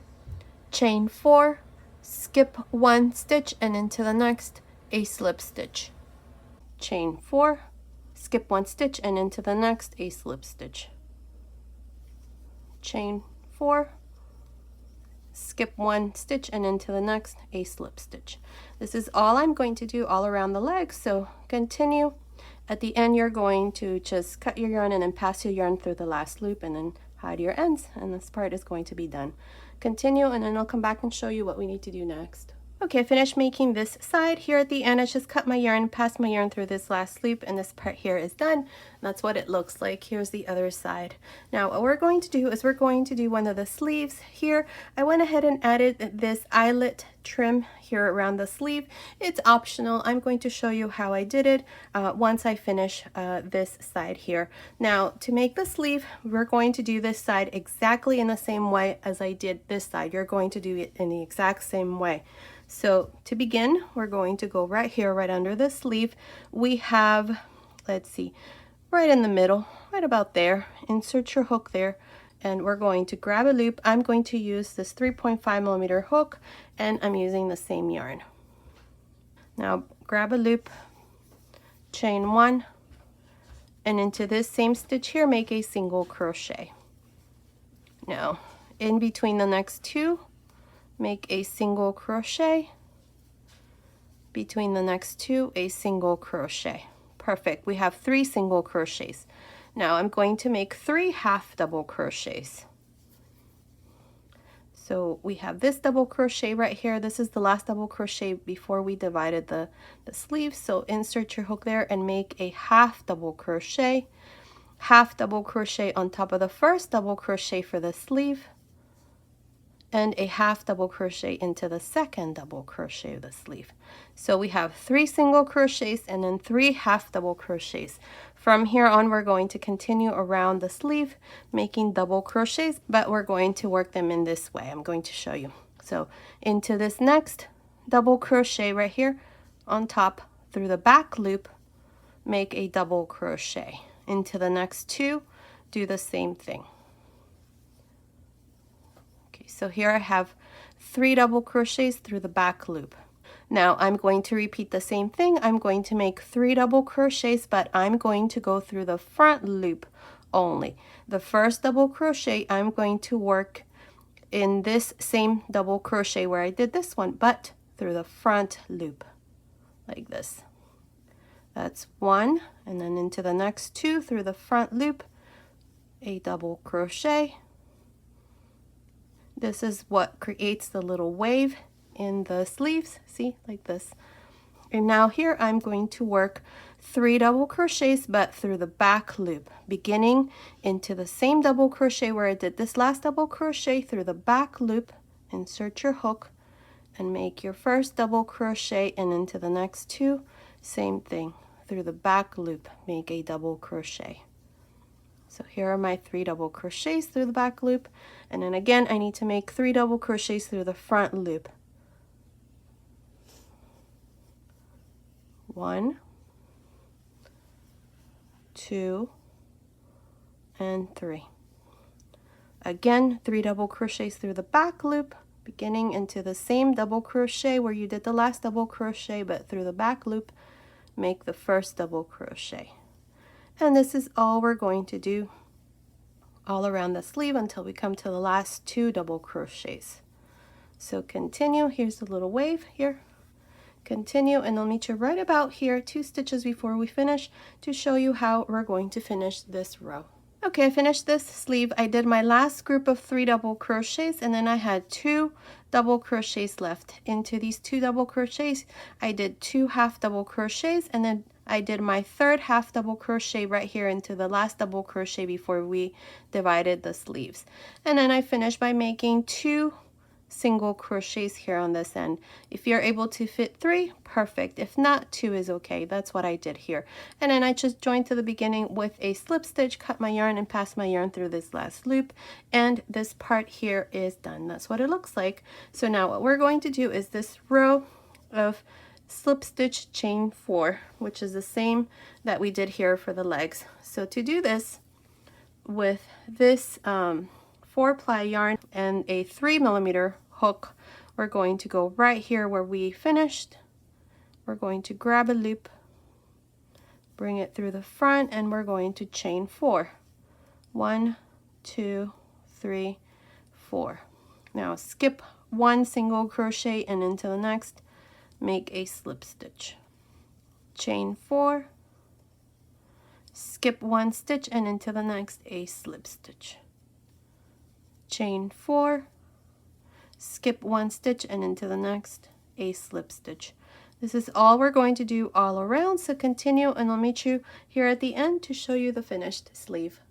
chain 4, skip 1 stitch, and into the next, a slip stitch. Chain 4, skip 1 stitch, and into the next, a slip stitch. Chain 4, skip 1 stitch, and into the next, a slip stitch. This is all I'm going to do all around the legs, so continue. At the end, you're going to just cut your yarn and then pass your yarn through the last loop and then hide your ends, and this part is going to be done. Continue, and then I'll come back and show you what we need to do next. Okay, I finished making this side. Here at the end, I just cut my yarn, passed my yarn through this last loop, and this part here is done. That's what it looks like. Here's the other side. Now, what we're going to do is we're going to do one of the sleeves here. I went ahead and added this eyelet trim here around the sleeve. It's optional. I'm going to show you how I did it once I finish this side here. Now, to make the sleeve, we're going to do this side exactly in the same way as I did this side. You're going to do it in the exact same way. So to begin, we're going to go right here, right under the sleeve. We have, let's see, right in the middle, right about there. Insert your hook there, and we're going to grab a loop. I'm going to use this 3.5mm hook, and I'm using the same yarn. Now grab a loop, chain 1, and into this same stitch here, make a single crochet. Now, in between the next 2, make a single crochet. Between the next 2, a single crochet. Perfect. We have 3 single crochets. Now I'm going to make 3 half double crochets. So we have this double crochet right here. This is the last double crochet before we divided the sleeve. So insert your hook there and make a half double crochet. Half double crochet on top of the first double crochet for the sleeve, and a half double crochet into the second double crochet of the sleeve. So we have 3 single crochets and then 3 half double crochets. From here on, we're going to continue around the sleeve making double crochets, but we're going to work them in this way. I'm going to show you. So into this next double crochet right here on top, through the back loop, make a double crochet. Into the next 2, do the same thing. So here I have 3 double crochets through the back loop. Now I'm going to repeat the same thing. I'm going to make 3 double crochets, but I'm going to go through the front loop only. The first double crochet, I'm going to work in this same double crochet where I did this one, but through the front loop like this. That's 1, and then into the next 2 through the front loop, a double crochet. This is what creates the little wave in the sleeves, see, like this. And now here I'm going to work 3 double crochets but through the back loop, beginning into the same double crochet where I did this last double crochet through the back loop. Insert your hook and make your first double crochet, and into the next 2, same thing, through the back loop, make a double crochet. So here are my 3 double crochets through the back loop, and then again I need to make 3 double crochets through the front loop. 1, 2, and 3. Again, 3 double crochets through the back loop, beginning into the same double crochet where you did the last double crochet, but through the back loop, make the first double crochet. And this is all we're going to do all around the sleeve until we come to the last 2 double crochets. So continue, here's the little wave here. Continue, and I'll meet you right about here, 2 stitches before we finish, to show you how we're going to finish this row. Okay, I finished this sleeve. I did my last group of 3 double crochets, and then I had 2 double crochets left. Into these 2 double crochets, I did 2 half double crochets, and then I did my 3rd half double crochet right here into the last double crochet before we divided the sleeves. And then I finished by making 2 single crochets here on this end. If you're able to fit 3, perfect. If not, 2 is okay. That's what I did here. And then I just joined to the beginning with a slip stitch, cut my yarn, and pass my yarn through this last loop, and this part here is done. That's what it looks like. So now what we're going to do is this row of slip stitch chain 4, which is the same that we did here for the legs. So to do this with this 4-ply yarn and a 3mm hook, we're going to go right here where we finished. We're going to grab a loop, bring it through the front, and we're going to chain 4. 1, 2, 3, 4. Now skip 1 single crochet and into the next, make a slip stitch. Chain 4, skip 1 stitch and into the next, a slip stitch. Chain 4, skip 1 stitch and into the next, a slip stitch. This is all we're going to do all around, so continue, and I'll meet you here at the end to show you the finished sleeve.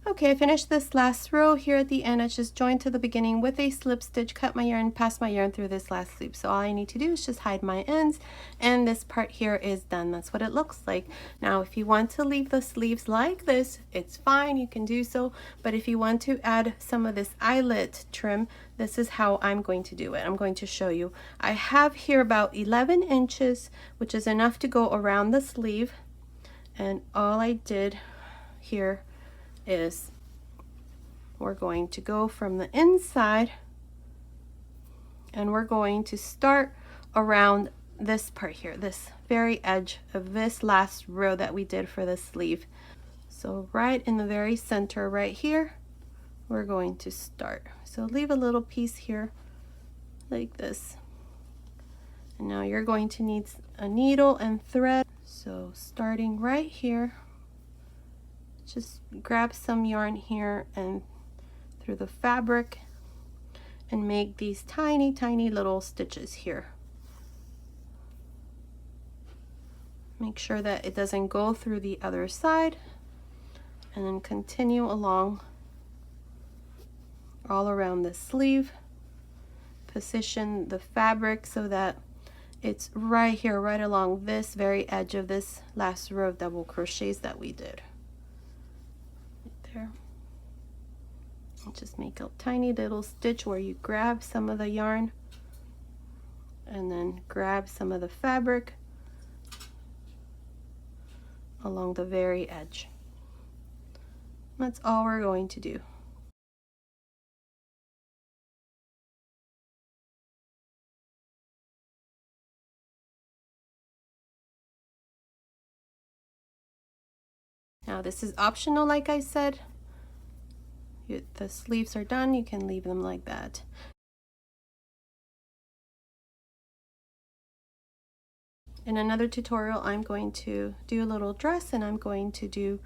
Okay, I finished this last row here at the end. I just joined to the beginning with a slip stitch, cut my yarn, pass my yarn through this last loop. So all I need to do is just hide my ends, and this part here is done. That's what it looks like. Now, if you want to leave the sleeves like this, it's fine, you can do so. But if you want to add some of this eyelet trim, this is how I'm going to do it. I'm going to show you. I have here about 11 inches, which is enough to go around the sleeve. And all I did here is we're going to go from the inside, and we're going to start around this part here, this very edge of this last row that we did for the sleeve. So right in the very center right here, we're going to start. So leave a little piece here like this. And now you're going to need a needle and thread. So starting right here, just grab some yarn here and through the fabric and make these tiny, tiny little stitches here. Make sure that it doesn't go through the other side, and then continue along all around the sleeve. Position the fabric so that it's right here, right along this very edge of this last row of double crochets that we did. There. And just make a tiny little stitch where you grab some of the yarn and then grab some of the fabric along the very edge. That's all we're going to do. Now this is optional, like I said. The sleeves are done, you can leave them like that. In another tutorial, I'm going to do a little dress, and I'm going to do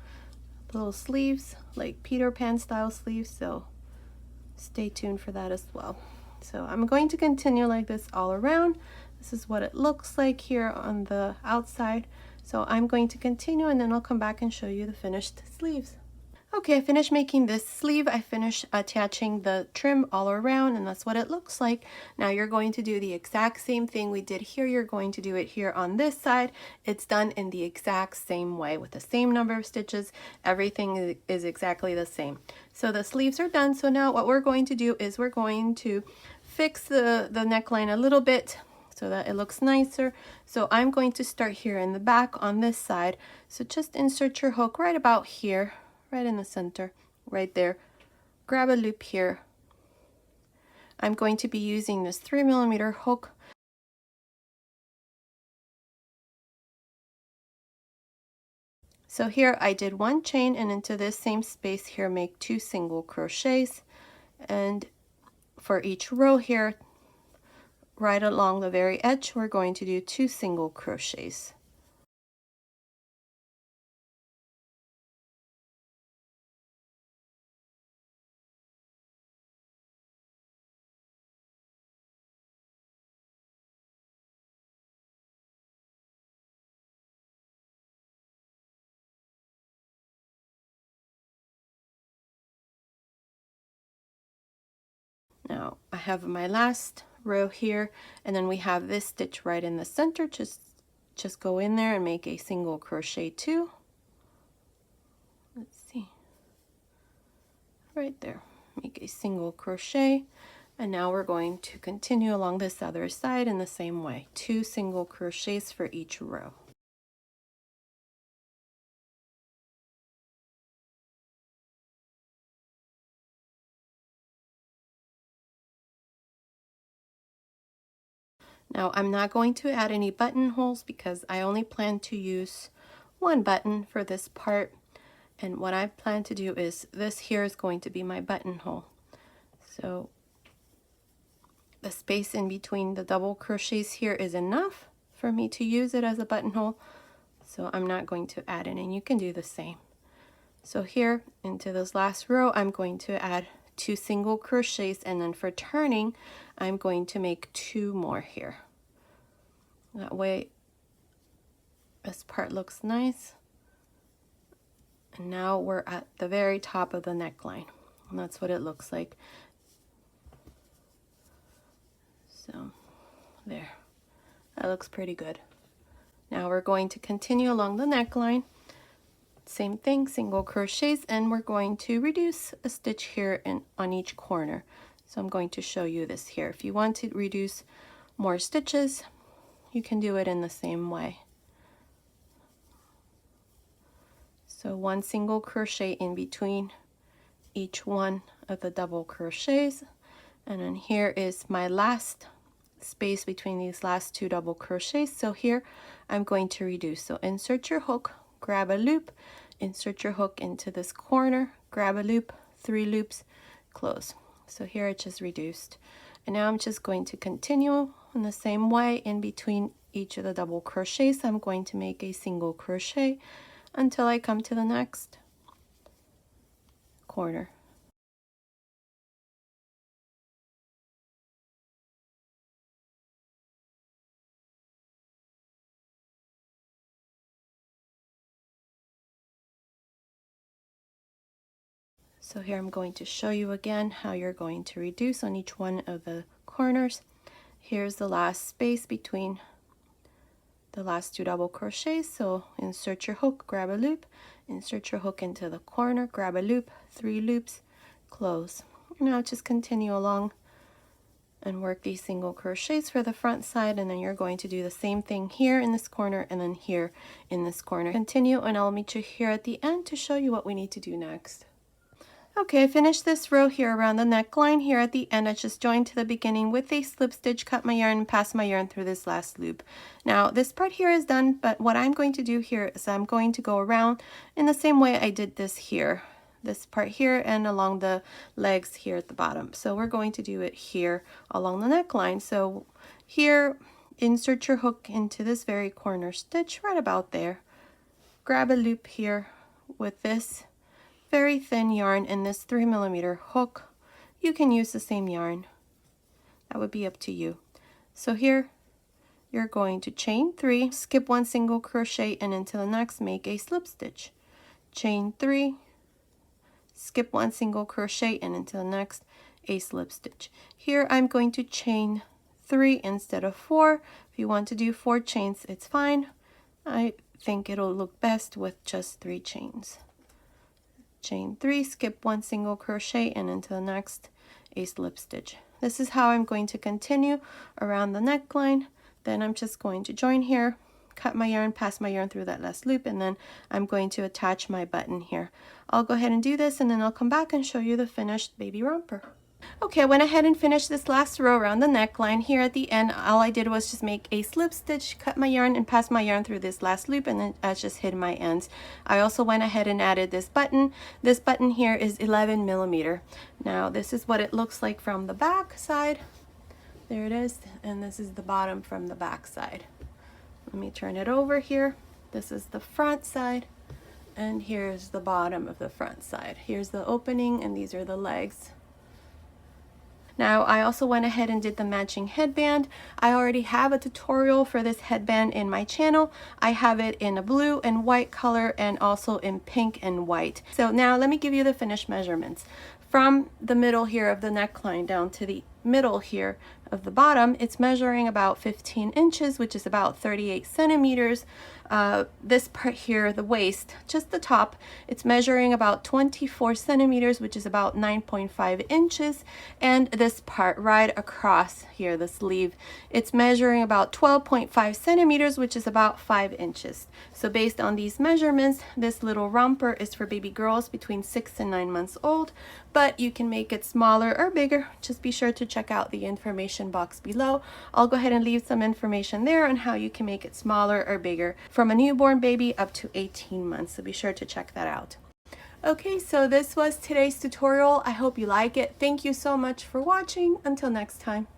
little sleeves, like Peter Pan style sleeves, so stay tuned for that as well. So I'm going to continue like this all around. This is what it looks like here on the outside. So I'm going to continue, and then I'll come back and show you the finished sleeves. Okay, I finished making this sleeve. I finished attaching the trim all around, and that's what it looks like. Now you're going to do the exact same thing we did here. You're going to do it here on this side. It's done in the exact same way with the same number of stitches. Everything is exactly the same. So the sleeves are done. So now what we're going to do is we're going to fix the neckline a little bit so that it looks nicer. So I'm going to start here in the back on this side. So just insert your hook right about here, right in the center, right there. Grab a loop here. I'm going to be using this 3mm hook. So here I did one chain, and into this same space here make 2 single crochets, and for each row here right along the very edge we're going to do 2 single crochets. Now I have my last row here, and then we have this stitch right in the center. Just go in there and make a single crochet 2. Let's see, right there, make a single crochet, and now we're going to continue along this other side in the same way, 2 single crochets for each row. Now I'm not going to add any buttonholes because I only plan to use 1 button for this part, and what I plan to do is this here is going to be my buttonhole. So the space in between the double crochets here is enough for me to use it as a buttonhole, so I'm not going to add it, and you can do the same. So here into this last row I'm going to add 2 single crochets, and then for turning I'm going to make 2 more here. That way this part looks nice. And now we're at the very top of the neckline, and that's what it looks like. So there, that looks pretty good. Now we're going to continue along the neckline. Same thing, single crochets, and we're going to reduce a stitch here on each corner. So I'm going to show you this here. If you want to reduce more stitches, you can do it in the same way. So 1 single crochet in between each one of the double crochets, and then here is my last space between these last 2 double crochets. So here I'm going to reduce. So insert your hook, grab a loop, insert your hook into this corner, grab a loop, 3 loops, close. So here it just reduced, and now I'm just going to continue in the same way. In between each of the double crochets I'm going to make a single crochet until I come to the next corner. So here I'm going to show you again how you're going to reduce on each one of the corners. Here's the last space between the last 2 double crochets. So insert your hook, grab a loop, insert your hook into the corner, grab a loop, 3 loops, close. Now just continue along and work these single crochets for the front side, and then you're going to do the same thing here in this corner and then here in this corner. Continue, and I'll meet you here at the end to show you what we need to do next. Okay, I finished this row here around the neckline. Here at the end I just joined to the beginning with a slip stitch, cut my yarn, and pass my yarn through this last loop. Now this part here is done, but what I'm going to do here is I'm going to go around in the same way I did this here, this part here, and along the legs here at the bottom. So we're going to do it here along the neckline. So here insert your hook into this very corner stitch right about there. Grab a loop here with this very thin yarn and this 3mm hook. You can use the same yarn. That would be up to you. So here you're going to chain 3, skip 1 single crochet, and into the next make a slip stitch. Chain 3, skip 1 single crochet, and into the next a slip stitch. Here I'm going to chain 3 instead of 4. If you want to do 4 chains, it's fine. I think it'll look best with just 3 chains. Chain 3, skip 1 single crochet, and into the next a slip stitch. This is how I'm going to continue around the neckline. Then I'm just going to join here, cut my yarn, pass my yarn through that last loop, and then I'm going to attach my button here. I'll go ahead and do this, and then I'll come back and show you the finished baby romper. Okay, I went ahead and finished this last row around the neckline. Here at the end, all I did was just make a slip stitch, cut my yarn, and pass my yarn through this last loop, and then I just hid my ends. I also went ahead and added this button. This button here is 11mm. Now, this is what it looks like from the back side. There it is, and this is the bottom from the back side. Let me turn it over here. This is the front side, and here's the bottom of the front side. Here's the opening, and these are the legs. Now, I also went ahead and did the matching headband. I already have a tutorial for this headband in my channel. I have it in a blue and white color and also in pink and white. So now let me give you the finished measurements. From the middle here of the neckline down to the middle here of the bottom, it's measuring about 15 inches, which is about 38 centimeters. This part here, the waist, just the top, it's measuring about 24 centimeters, which is about 9.5 inches. And this part right across here, the sleeve, it's measuring about 12.5 centimeters, which is about 5 inches. So based on these measurements, this little romper is for baby girls between 6 and 9 months old, but you can make it smaller or bigger. Just be sure to check out the information box below. I'll go ahead and leave some information there on how you can make it smaller or bigger from a newborn baby up to 18 months. So be sure to check that out. Okay, so this was today's tutorial. I hope you like it. Thank you so much for watching. Until next time.